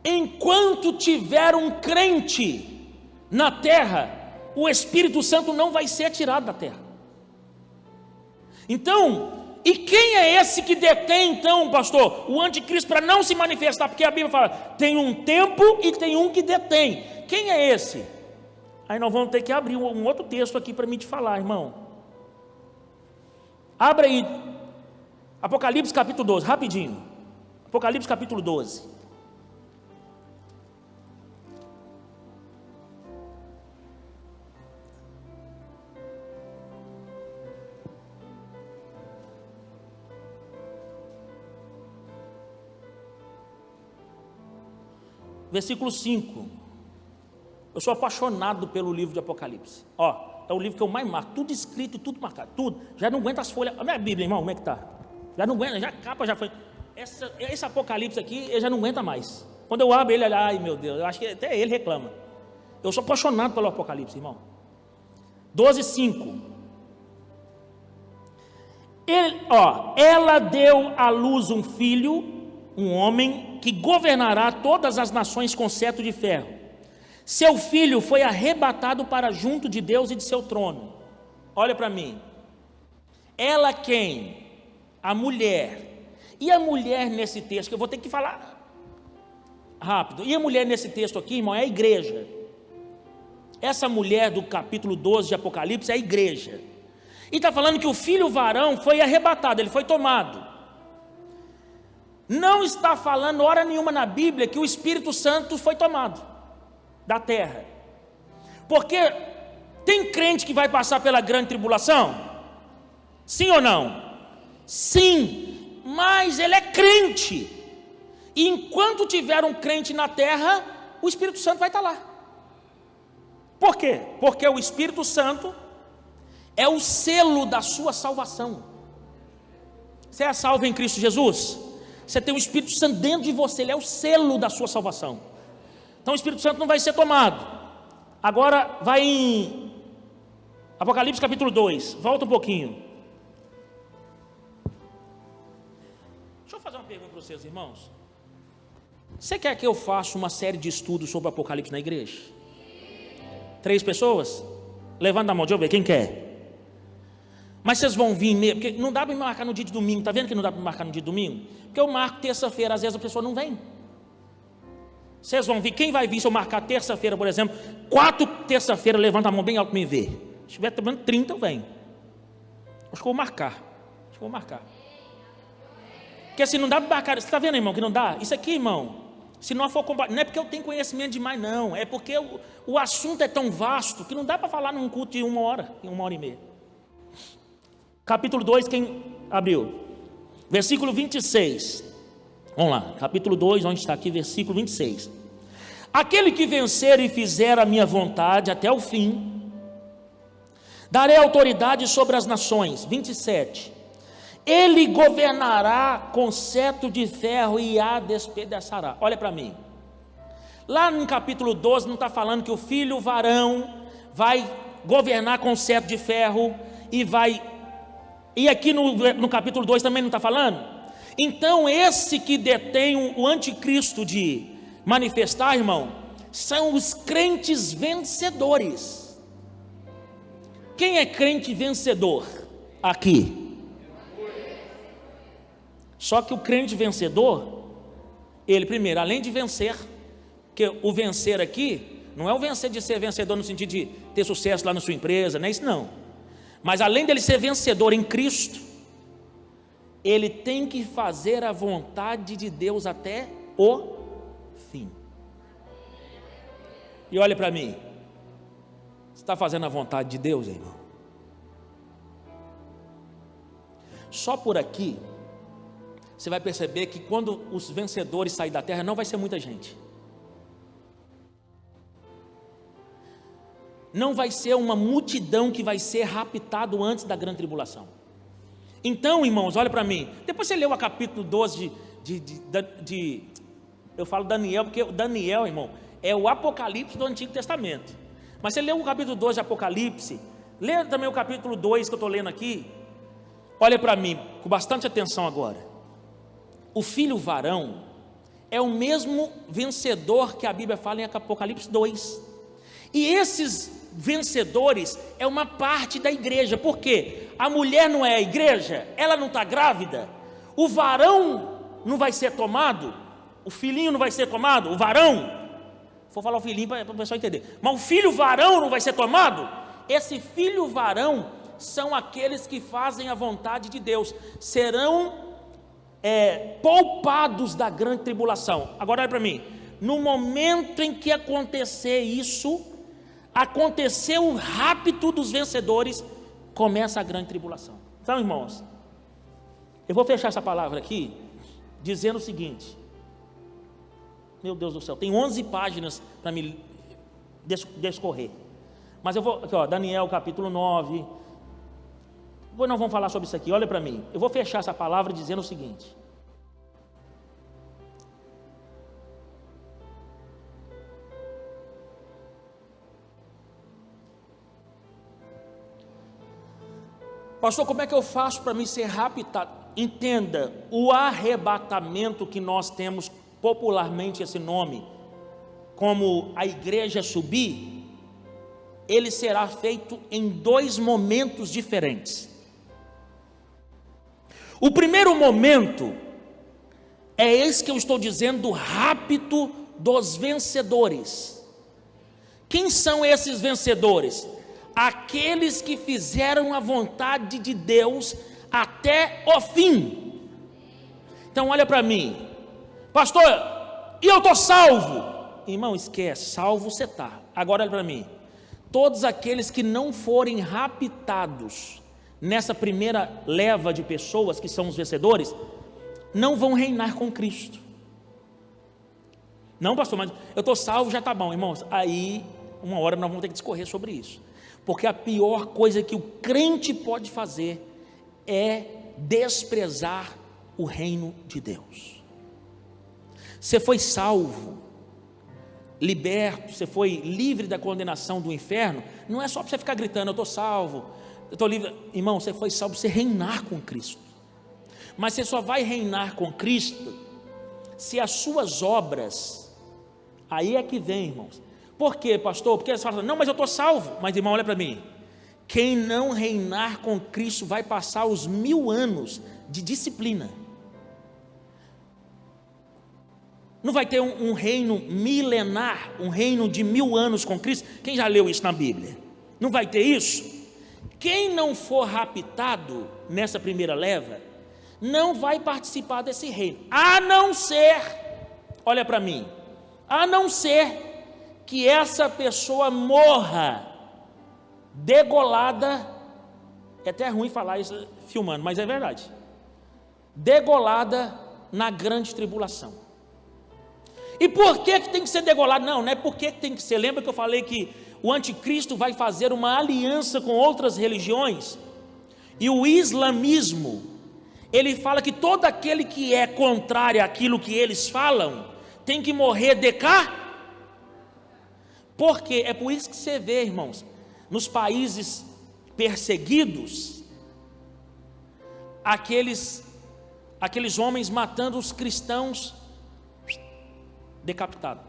enquanto tiver um crente na terra, o Espírito Santo não vai ser tirado da terra. Então, e quem é esse que detém então, pastor, o anticristo para não se manifestar? Porque a Bíblia fala, tem um tempo e tem um que detém. Quem é esse? Aí nós vamos ter que abrir um outro texto aqui para mim te falar, irmão. Abra aí, Apocalipse capítulo 12, rapidinho. Apocalipse capítulo 12. Versículo 5. Eu sou apaixonado pelo livro de Apocalipse. É o livro que eu mais marco, tudo escrito, tudo marcado, tudo. Já não aguento as folhas. A minha Bíblia, irmão, como é que está? Já não aguenta, já a capa já foi. Esse Apocalipse aqui, ele já não aguenta mais. Quando eu abro ele, ai meu Deus, eu acho que até ele reclama. Eu sou apaixonado pelo Apocalipse, irmão. 12:5. Ela deu à luz um filho, um homem, que governará todas as nações com cetro de ferro. Seu filho foi arrebatado para junto de Deus e de seu trono. Olha para mim. Ela quem? A mulher. E a mulher nesse texto, que eu vou ter que falar rápido. E a mulher nesse texto aqui, irmão, é a igreja. Essa mulher do capítulo 12 de Apocalipse é a igreja. E está falando que o filho varão foi arrebatado, ele foi tomado. Não está falando hora nenhuma na Bíblia que o Espírito Santo foi tomado da terra. Porque tem crente que vai passar pela grande tribulação? Sim ou não? Sim, mas ele é crente. E enquanto tiver um crente na terra, o Espírito Santo vai estar lá. Por quê? Porque o Espírito Santo é o selo da sua salvação. Você é salvo em Cristo Jesus? Você tem o Espírito Santo dentro de você, ele é o selo da sua salvação. Então o Espírito Santo não vai ser tomado. Agora vai em Apocalipse capítulo 2, volta um pouquinho. Deixa eu fazer uma pergunta para vocês, irmãos. Você quer que eu faça uma série de estudos sobre o Apocalipse na igreja? 3 pessoas? Levanta a mão, deixa eu ver, quem quer? Mas vocês vão vir mesmo, porque não dá para me marcar no dia de domingo, está vendo que não dá para me marcar no dia de domingo? Porque eu marco terça-feira, às vezes a pessoa não vem. Vocês vão vir, quem vai vir se eu marcar terça-feira, por exemplo, 4 terça-feira, levanta a mão bem alto para me ver. Se tiver tomando 30, eu venho. Acho que eu vou marcar. Porque assim, não dá para marcar, você está vendo, irmão, que não dá? Isso aqui, irmão, se não for compartilhar, não é porque eu tenho conhecimento demais, não. É porque o assunto é tão vasto que não dá para falar num culto de 1 hora, em 1h30. Capítulo 2, quem abriu? Versículo 26. Vamos lá, capítulo 2, onde está aqui, versículo 26. Aquele que vencer e fizer a minha vontade até o fim, darei autoridade sobre as nações. 27. Ele governará com cetro de ferro e a despedaçará. Olha para mim. Lá no capítulo 12 não está falando que o filho varão vai governar com cetro de ferro e vai... E aqui no capítulo 2 também não está falando? Então esse que detém o anticristo de manifestar, irmão, são os crentes vencedores. Quem é crente vencedor aqui? Só que o crente vencedor, ele primeiro, além de vencer, que o vencer aqui, não é o vencer de ser vencedor no sentido de ter sucesso lá na sua empresa, não é isso não. Mas além dele ser vencedor em Cristo, ele tem que fazer a vontade de Deus até o fim. E olha para mim, você está fazendo a vontade de Deus, irmão? Só por aqui, você vai perceber que quando os vencedores saírem da terra, não vai ser muita gente. Não vai ser uma multidão que vai ser raptado antes da grande tribulação. Então, irmãos, olha para mim. Depois você leu o capítulo 12 eu falo Daniel, porque o Daniel, irmão, é o Apocalipse do Antigo Testamento. Mas você leu o capítulo 12 de Apocalipse, lê também o capítulo 2 que eu estou lendo aqui. Olha para mim, com bastante atenção agora. O filho varão é o mesmo vencedor que a Bíblia fala em Apocalipse 2. E esses vencedores é uma parte da igreja. Por quê? A mulher não é a igreja, ela não está grávida, o varão não vai ser tomado, o filhinho não vai ser tomado, o varão, vou falar o filhinho para o pessoal entender, mas o filho varão não vai ser tomado. Esse filho varão são aqueles que fazem a vontade de Deus, serão poupados da grande tribulação. Agora olha para mim, no momento em que acontecer isso, aconteceu o rapto dos vencedores, começa a grande tribulação. Então, irmãos, eu vou fechar essa palavra aqui dizendo o seguinte. Meu Deus do céu, tem 11 páginas para me descorrer, mas eu vou aqui, ó, Daniel capítulo 9. Depois nós vamos falar sobre isso aqui. Olha para mim, eu vou fechar essa palavra dizendo o seguinte. Pastor, como é que eu faço para me ser raptado? Entenda, o arrebatamento que nós temos popularmente esse nome, como a igreja subir, ele será feito em 2 momentos diferentes. O primeiro momento é esse que eu estou dizendo, do rapto dos vencedores. Quem são esses vencedores? Aqueles que fizeram a vontade de Deus até o fim. Então olha para mim, pastor, e eu estou salvo? Irmão, esquece, salvo você está. Agora olha para mim, todos aqueles que não forem raptados nessa primeira leva de pessoas que são os vencedores, não vão reinar com Cristo. Não, pastor, mas eu estou salvo, já está bom. Irmãos, aí uma hora nós vamos ter que discorrer sobre isso, porque a pior coisa que o crente pode fazer é desprezar o reino de Deus. Você foi salvo, liberto, você foi livre da condenação do inferno, não é só para você ficar gritando, eu estou salvo, eu estou livre. Irmão, você foi salvo para você reinar com Cristo. Mas você só vai reinar com Cristo se as suas obras, aí é que vem, irmãos. Por quê, pastor? Porque eles falam, não, mas eu estou salvo. Mas, irmão, olha para mim. Quem não reinar com Cristo vai passar os 1000 anos de disciplina. Não vai ter um reino milenar, um reino de 1000 anos com Cristo. Quem já leu isso na Bíblia? Não vai ter isso. Quem não for raptado nessa primeira leva, não vai participar desse reino. A não ser, olha para mim, a não ser que essa pessoa morra degolada. É até ruim falar isso filmando, mas é verdade. Degolada na grande tribulação. E por que tem que ser degolado? Não é porque tem que ser. Lembra que eu falei que o anticristo vai fazer uma aliança com outras religiões? E o islamismo, ele fala que todo aquele que é contrário àquilo que eles falam, tem que morrer de cá. Por quê? É por isso que você vê, irmãos, nos países perseguidos, aqueles homens matando os cristãos decapitado.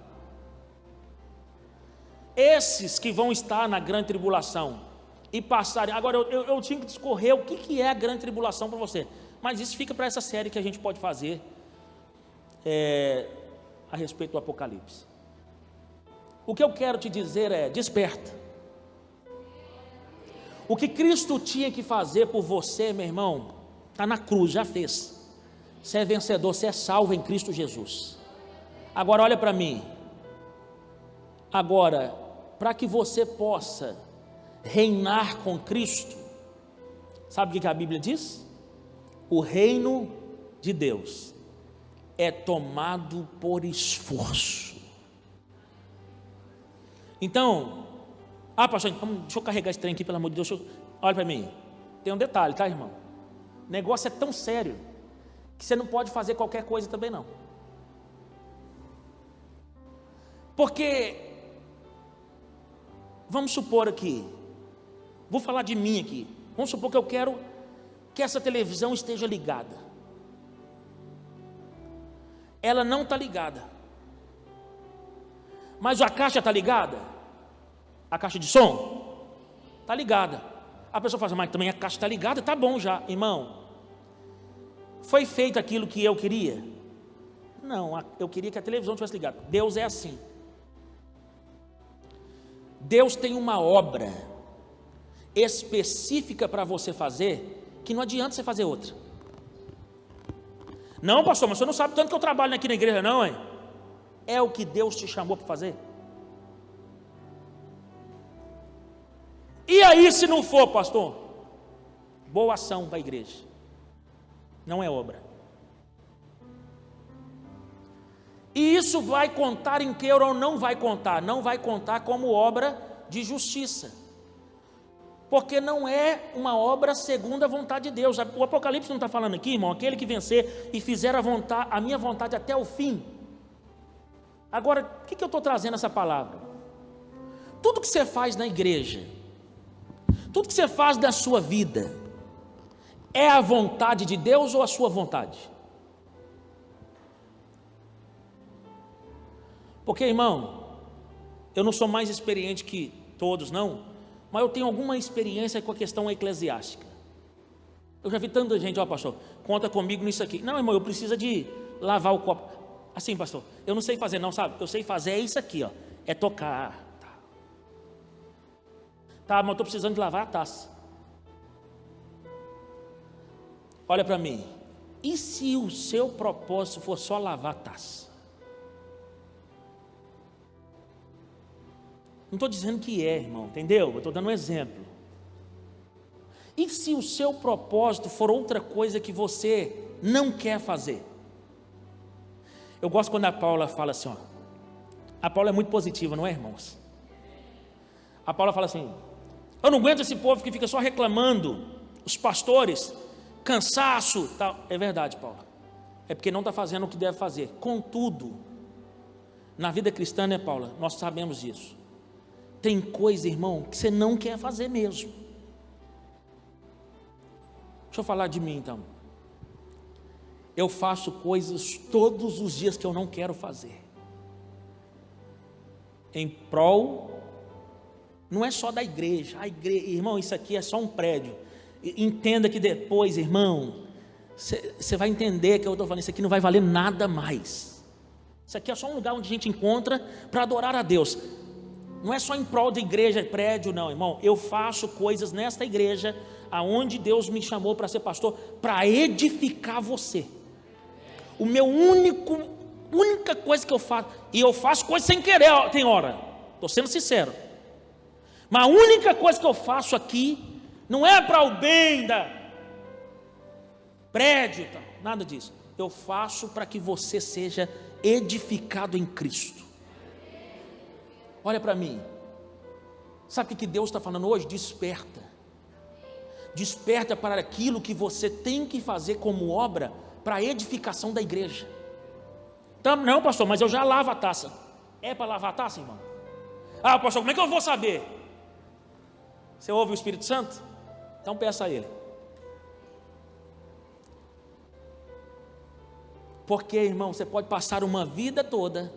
Esses que vão estar na grande tribulação e passarem. Agora eu tinha que discorrer o que é a grande tribulação para você, mas isso fica para essa série que a gente pode fazer a respeito do Apocalipse. O que eu quero te dizer é: desperta. O que Cristo tinha que fazer por você, meu irmão, está na cruz, já fez. Você é vencedor, você é salvo em Cristo Jesus. Agora olha para mim. Agora, para que você possa reinar com Cristo, sabe o que a Bíblia diz? O reino de Deus é tomado por esforço. Então, pastor, deixa eu carregar esse trem aqui, pelo amor de Deus. Olha para mim, tem um detalhe, tá, irmão? O negócio é tão sério que você não pode fazer qualquer coisa também não. Porque, vamos supor aqui, vou falar de mim aqui, vamos supor que eu quero que essa televisão esteja ligada. Ela não está ligada, mas a caixa está ligada, a caixa de som está ligada. A pessoa fala, mas também a caixa está ligada, está bom já. Irmão, foi feito aquilo que eu queria? Não, eu queria que a televisão estivesse ligada. Deus é assim. Deus tem uma obra específica para você fazer, que não adianta você fazer outra. Não, pastor, mas você não sabe tanto que eu trabalho aqui na igreja não, hein? É o que Deus te chamou para fazer. E aí se não for, pastor? Boa ação para a igreja. Não é obra. E isso vai contar inteiro ou não vai contar? Não vai contar como obra de justiça, porque não é uma obra segundo a vontade de Deus. O Apocalipse não está falando aqui, irmão, aquele que vencer e fizer a minha vontade até o fim. Agora, por que eu estou trazendo essa palavra? Tudo que você faz na igreja, tudo que você faz da sua vida, é a vontade de Deus ou a sua vontade? Porque, irmão, eu não sou mais experiente que todos, não, mas eu tenho alguma experiência com a questão eclesiástica. Eu já vi tanta gente, pastor, conta comigo nisso aqui. Não, irmão, eu preciso de lavar o copo. Assim, pastor, eu não sei fazer não, sabe? Eu sei fazer é isso aqui, é tocar. Tá, mas eu estou precisando de lavar a taça. Olha para mim, e se o seu propósito for só lavar a taça? Não estou dizendo que irmão, entendeu? Eu estou dando um exemplo. E se o seu propósito for outra coisa que você não quer fazer? Eu gosto quando a Paula fala assim, a Paula é muito positiva, não é, irmãos? A Paula fala assim, eu não aguento esse povo que fica só reclamando, os pastores, cansaço, tal. É verdade, Paula, é porque não está fazendo o que deve fazer. Contudo, na vida cristã, né, Paula, nós sabemos disso. Tem coisa, irmão, que você não quer fazer mesmo. Deixa eu falar de mim então. eu faço coisas todos os dias que eu não quero fazer, em prol, não é só da igreja, irmão, isso aqui é só um prédio, entenda que depois, irmão, você vai entender que eu estou falando, isso aqui não vai valer nada mais, isso aqui é só um lugar onde a gente encontra para adorar a Deus, não é só em prol da igreja, prédio não, irmão, eu faço coisas nesta igreja, aonde Deus me chamou para ser pastor, para edificar você. O meu única coisa que eu faço, e eu faço coisa sem querer, tem hora, estou sendo sincero, mas a única coisa que eu faço aqui, não é para o bem da prédio, nada disso, eu faço para que você seja edificado em Cristo. Olha para mim, sabe o que Deus está falando hoje? Desperta para aquilo que você tem que fazer como obra, para a edificação da igreja. Então, não, pastor, mas eu já lavo a taça. É para lavar a taça, irmão? Ah, pastor, como é que eu vou saber? Você ouve o Espírito Santo? Então peça a Ele. Porque, irmão, você pode passar uma vida toda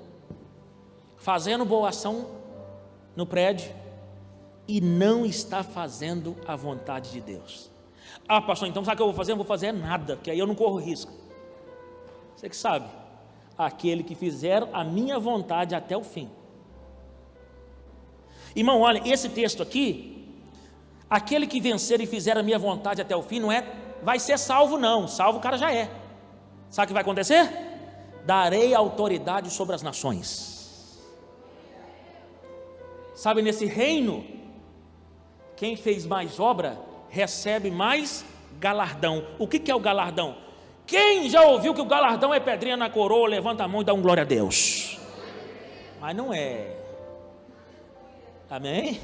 fazendo boa ação no prédio e não está fazendo a vontade de Deus. Ah, pastor, então sabe o que eu vou fazer? Eu não vou fazer nada, porque aí eu não corro risco. Você que sabe, aquele que fizer a minha vontade até o fim. Irmão, olha, esse texto aqui, aquele que vencer e fizer a minha vontade até o fim, não é, vai ser salvo não, salvo o cara já é. Sabe o que vai acontecer? Darei autoridade sobre as nações. Sabe, nesse reino, quem fez mais obra, recebe mais galardão. O que é o galardão? Quem já ouviu que o galardão é pedrinha na coroa, levanta a mão e dá um glória a Deus. Mas não é. Amém?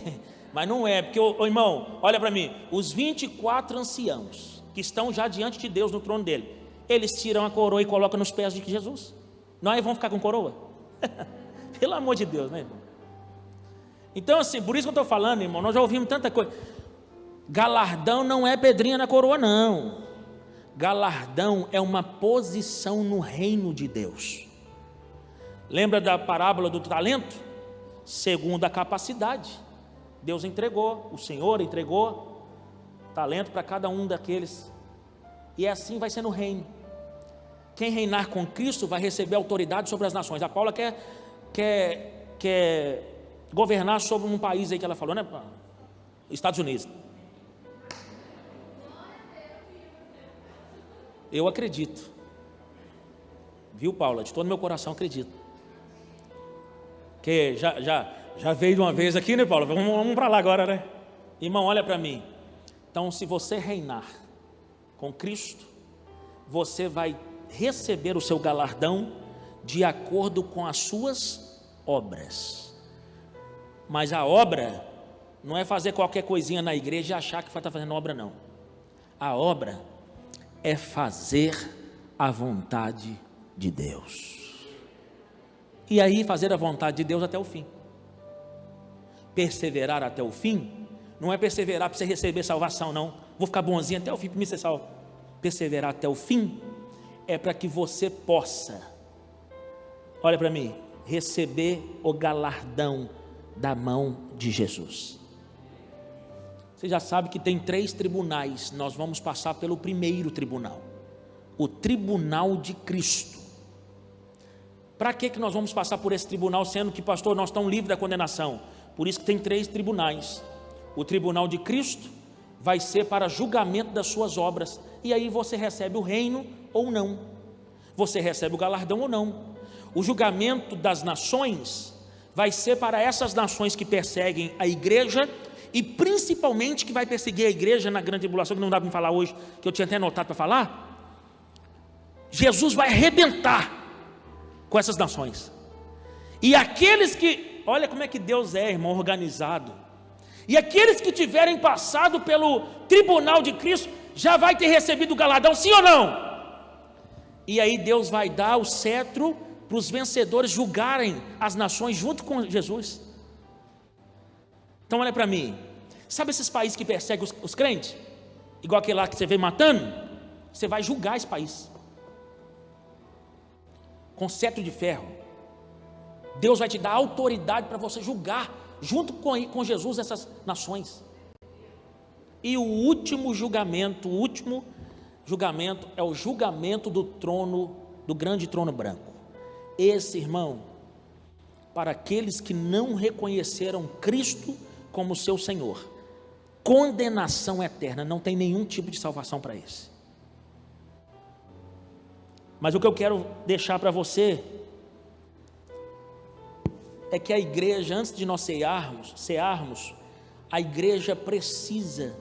Mas não é, porque, irmão, olha para mim, os 24 anciãos, que estão já diante de Deus no trono dele, eles tiram a coroa e colocam nos pés de Jesus. Nós vamos ficar com coroa? Pelo amor de Deus, né, irmão? Então assim, por isso que eu estou falando, irmão, nós já ouvimos tanta coisa. Galardão não é pedrinha na coroa não. Galardão é uma posição no reino de Deus. Lembra da parábola do talento? Segundo a capacidade, Deus entregou, o Senhor entregou talento para cada um daqueles, e assim vai ser no reino. Quem reinar com Cristo vai receber autoridade sobre as nações. A Paula quer governar sobre um país aí que ela falou, né? Estados Unidos. Eu acredito, viu, Paula? De todo meu coração acredito. Que já veio de uma vez aqui, né, Paula? Vamos para lá agora, né? Irmão, olha para mim. Então, se você reinar com Cristo, você vai receber o seu galardão de acordo com as suas obras. Mas a obra não é fazer qualquer coisinha na igreja e achar que vai estar fazendo obra, não. A obra é fazer a vontade de Deus. E aí fazer a vontade de Deus até o fim. Perseverar até o fim, não é perseverar para você receber salvação, não. Vou ficar bonzinho até o fim para me ser salvo. Perseverar até o fim é para que você possa, olha para mim, receber o galardão da mão de Jesus. Você já sabe que tem 3 tribunais. Nós vamos passar pelo primeiro tribunal, o tribunal de Cristo. Para que nós vamos passar por esse tribunal, sendo que, pastor, nós estamos livres da condenação? Por isso que tem 3 tribunais. O tribunal de Cristo vai ser para julgamento das suas obras, e aí você recebe o reino ou não, você recebe o galardão ou não. O julgamento das nações vai ser para essas nações que perseguem a igreja, e principalmente que vai perseguir a igreja na grande tribulação, que não dá para me falar hoje, que eu tinha até anotado para falar. Jesus vai arrebentar com essas nações, e aqueles que, olha como é que Deus é, irmão, organizado, e aqueles que tiverem passado pelo tribunal de Cristo, já vai ter recebido o galardão, sim ou não? E aí Deus vai dar o cetro para os vencedores julgarem as nações junto com Jesus. Então olha para mim, sabe esses países que perseguem os crentes? Igual aquele lá que você vem matando, você vai julgar esse país. com cetro de ferro. Deus vai te dar autoridade para você julgar, junto com Jesus, essas nações. E o último julgamento é o julgamento do trono, do grande trono branco. Esse, irmão, para aqueles que não reconheceram Cristo como seu Senhor, condenação eterna, não tem nenhum tipo de salvação para esse. Mas o que eu quero deixar para você é que a igreja, antes de nós cearmos, a igreja precisa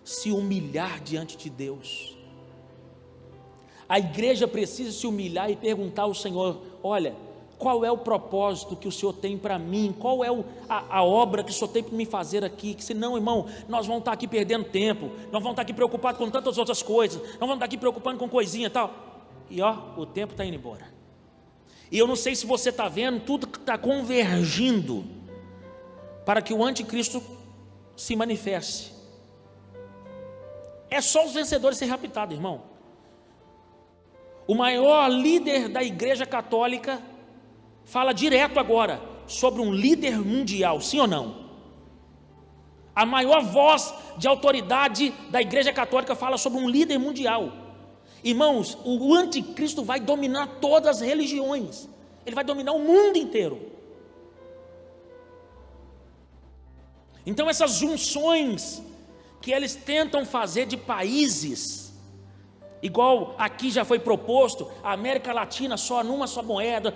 se humilhar diante de Deus. A igreja precisa se humilhar e perguntar ao Senhor: olha, qual é o propósito que o Senhor tem para mim? Qual é a obra que o Senhor tem para me fazer aqui? Que senão, irmão, nós vamos estar aqui perdendo tempo, nós vamos estar aqui preocupados com tantas outras coisas, nós vamos estar aqui preocupados com coisinha e tal. E o tempo está indo embora. E eu não sei se você está vendo, tudo está convergindo para que o anticristo se manifeste. É só os vencedores serem raptados, irmão. O maior líder da igreja católica fala direto agora sobre um líder mundial, sim ou não? A maior voz de autoridade da igreja católica fala sobre um líder mundial. Irmãos, o anticristo vai dominar todas as religiões, ele vai dominar o mundo inteiro. Então essas junções que eles tentam fazer de países, igual aqui já foi proposto, a América Latina só numa só moeda,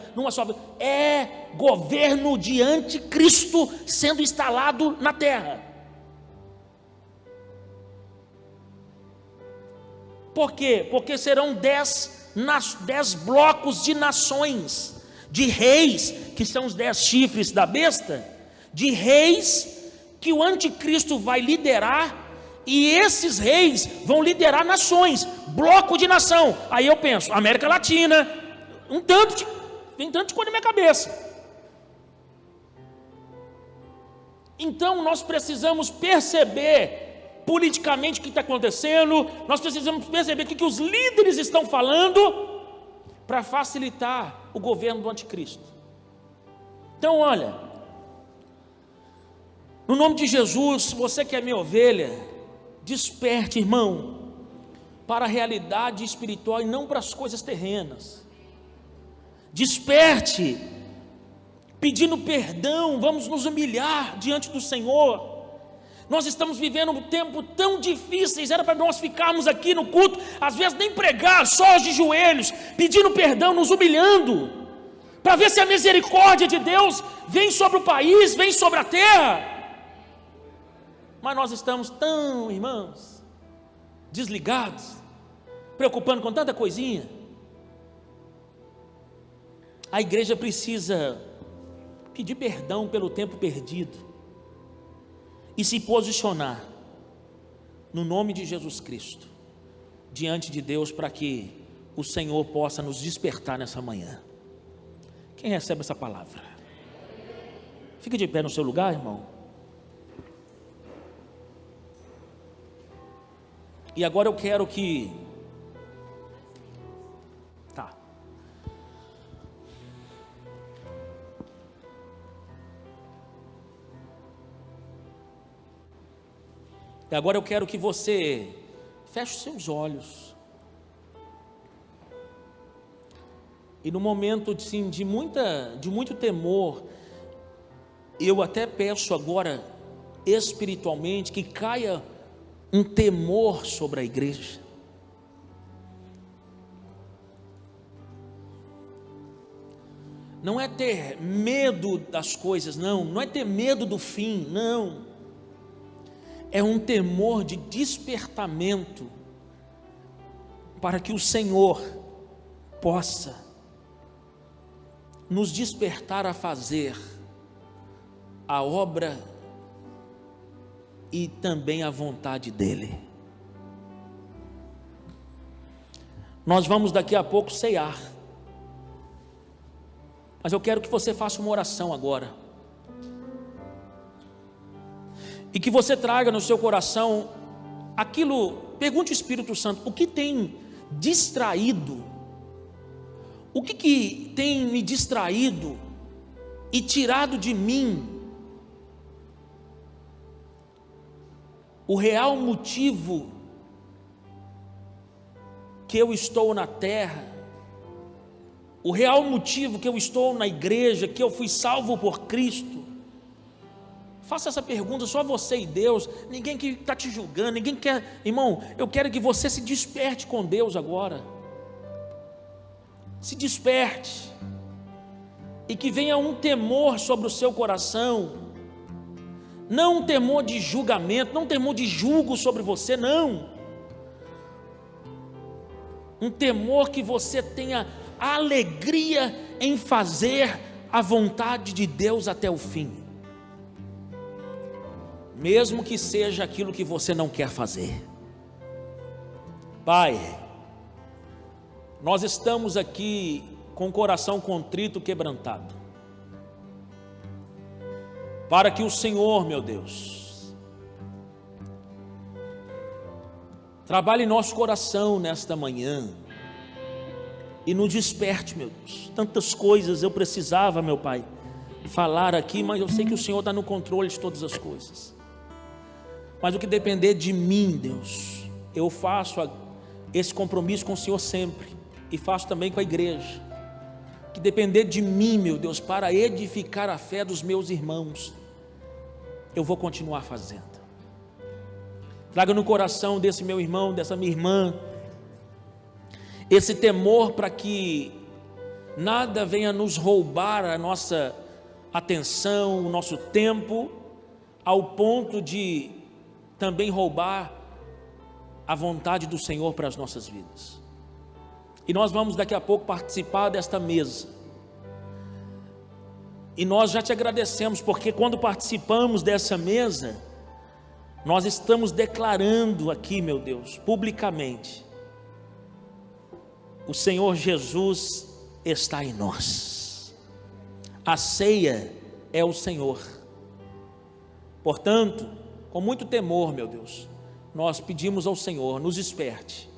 é governo de anticristo sendo instalado na terra. Por quê? Porque serão 10 blocos de nações, de reis, que são os 10 chifres da besta, de reis que o anticristo vai liderar, e esses reis vão liderar nações, bloco de nação. Aí eu penso, América Latina, vem tanto de coisa na minha cabeça. Então nós precisamos perceber politicamente o que está acontecendo, nós precisamos perceber o que os líderes estão falando, para facilitar o governo do anticristo. Então olha, no nome de Jesus, você que é minha ovelha, desperte, irmão, para a realidade espiritual e não para as coisas terrenas. Desperte, pedindo perdão, vamos nos humilhar diante do Senhor. Nós estamos vivendo um tempo tão difícil, era para nós ficarmos aqui no culto, às vezes nem pregar, só de joelhos, pedindo perdão, nos humilhando, para ver se a misericórdia de Deus vem sobre o país, vem sobre a terra. Mas nós estamos tão, irmãos, desligados, preocupando com tanta coisinha. A igreja precisa pedir perdão pelo tempo perdido e se posicionar no nome de Jesus Cristo diante de Deus, para que o Senhor possa nos despertar nessa manhã. Quem recebe essa palavra? Fique de pé no seu lugar, irmão. E agora eu quero que E agora eu quero que você feche os seus olhos. E no momento de muito temor, eu até peço agora, espiritualmente, que caia um temor sobre a igreja. Não é ter medo das coisas, não é ter medo do fim, não. É um temor de despertamento, para que o Senhor possa nos despertar a fazer a obra e também a vontade dEle. Nós vamos daqui a pouco cear, mas eu quero que você faça uma oração agora. E que você traga no seu coração aquilo, pergunte ao Espírito Santo, o que tem distraído O que tem me distraído e tirado de mim o real motivo que eu estou na terra, o real motivo que eu estou na igreja, que eu fui salvo por Cristo? Faça essa pergunta, só você e Deus, ninguém que está te julgando, ninguém quer, irmão, eu quero que você se desperte com Deus agora, se desperte, e que venha um temor sobre o seu coração, não um temor de julgamento, não um temor de julgo sobre você, não, um temor que você tenha alegria em fazer a vontade de Deus até o fim, mesmo que seja aquilo que você não quer fazer. Pai, nós estamos aqui com o coração contrito, quebrantado, para que o Senhor, meu Deus, trabalhe em nosso coração nesta manhã, e nos desperte, meu Deus. Tantas coisas eu precisava, meu Pai, falar aqui, mas eu sei que o Senhor está no controle de todas as coisas. Mas o que depender de mim, Deus, eu faço esse compromisso com o Senhor sempre, e faço também com a igreja. Que depender de mim, meu Deus, para edificar a fé dos meus irmãos, eu vou continuar fazendo. Traga no coração desse meu irmão, dessa minha irmã, esse temor para que nada venha nos roubar a nossa atenção, o nosso tempo, ao ponto de também roubar a vontade do Senhor para as nossas vidas. E nós vamos daqui a pouco participar desta mesa, e nós já te agradecemos, porque quando participamos dessa mesa, nós estamos declarando aqui, meu Deus, publicamente, o Senhor Jesus está em nós, a ceia é o Senhor. Portanto, com muito temor, meu Deus, nós pedimos ao Senhor, nos desperte,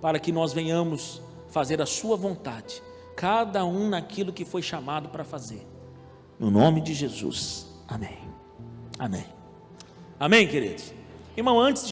para que nós venhamos fazer a sua vontade, cada um naquilo que foi chamado para fazer, no nome de Jesus, amém, amém, amém, queridos. Irmão, antes de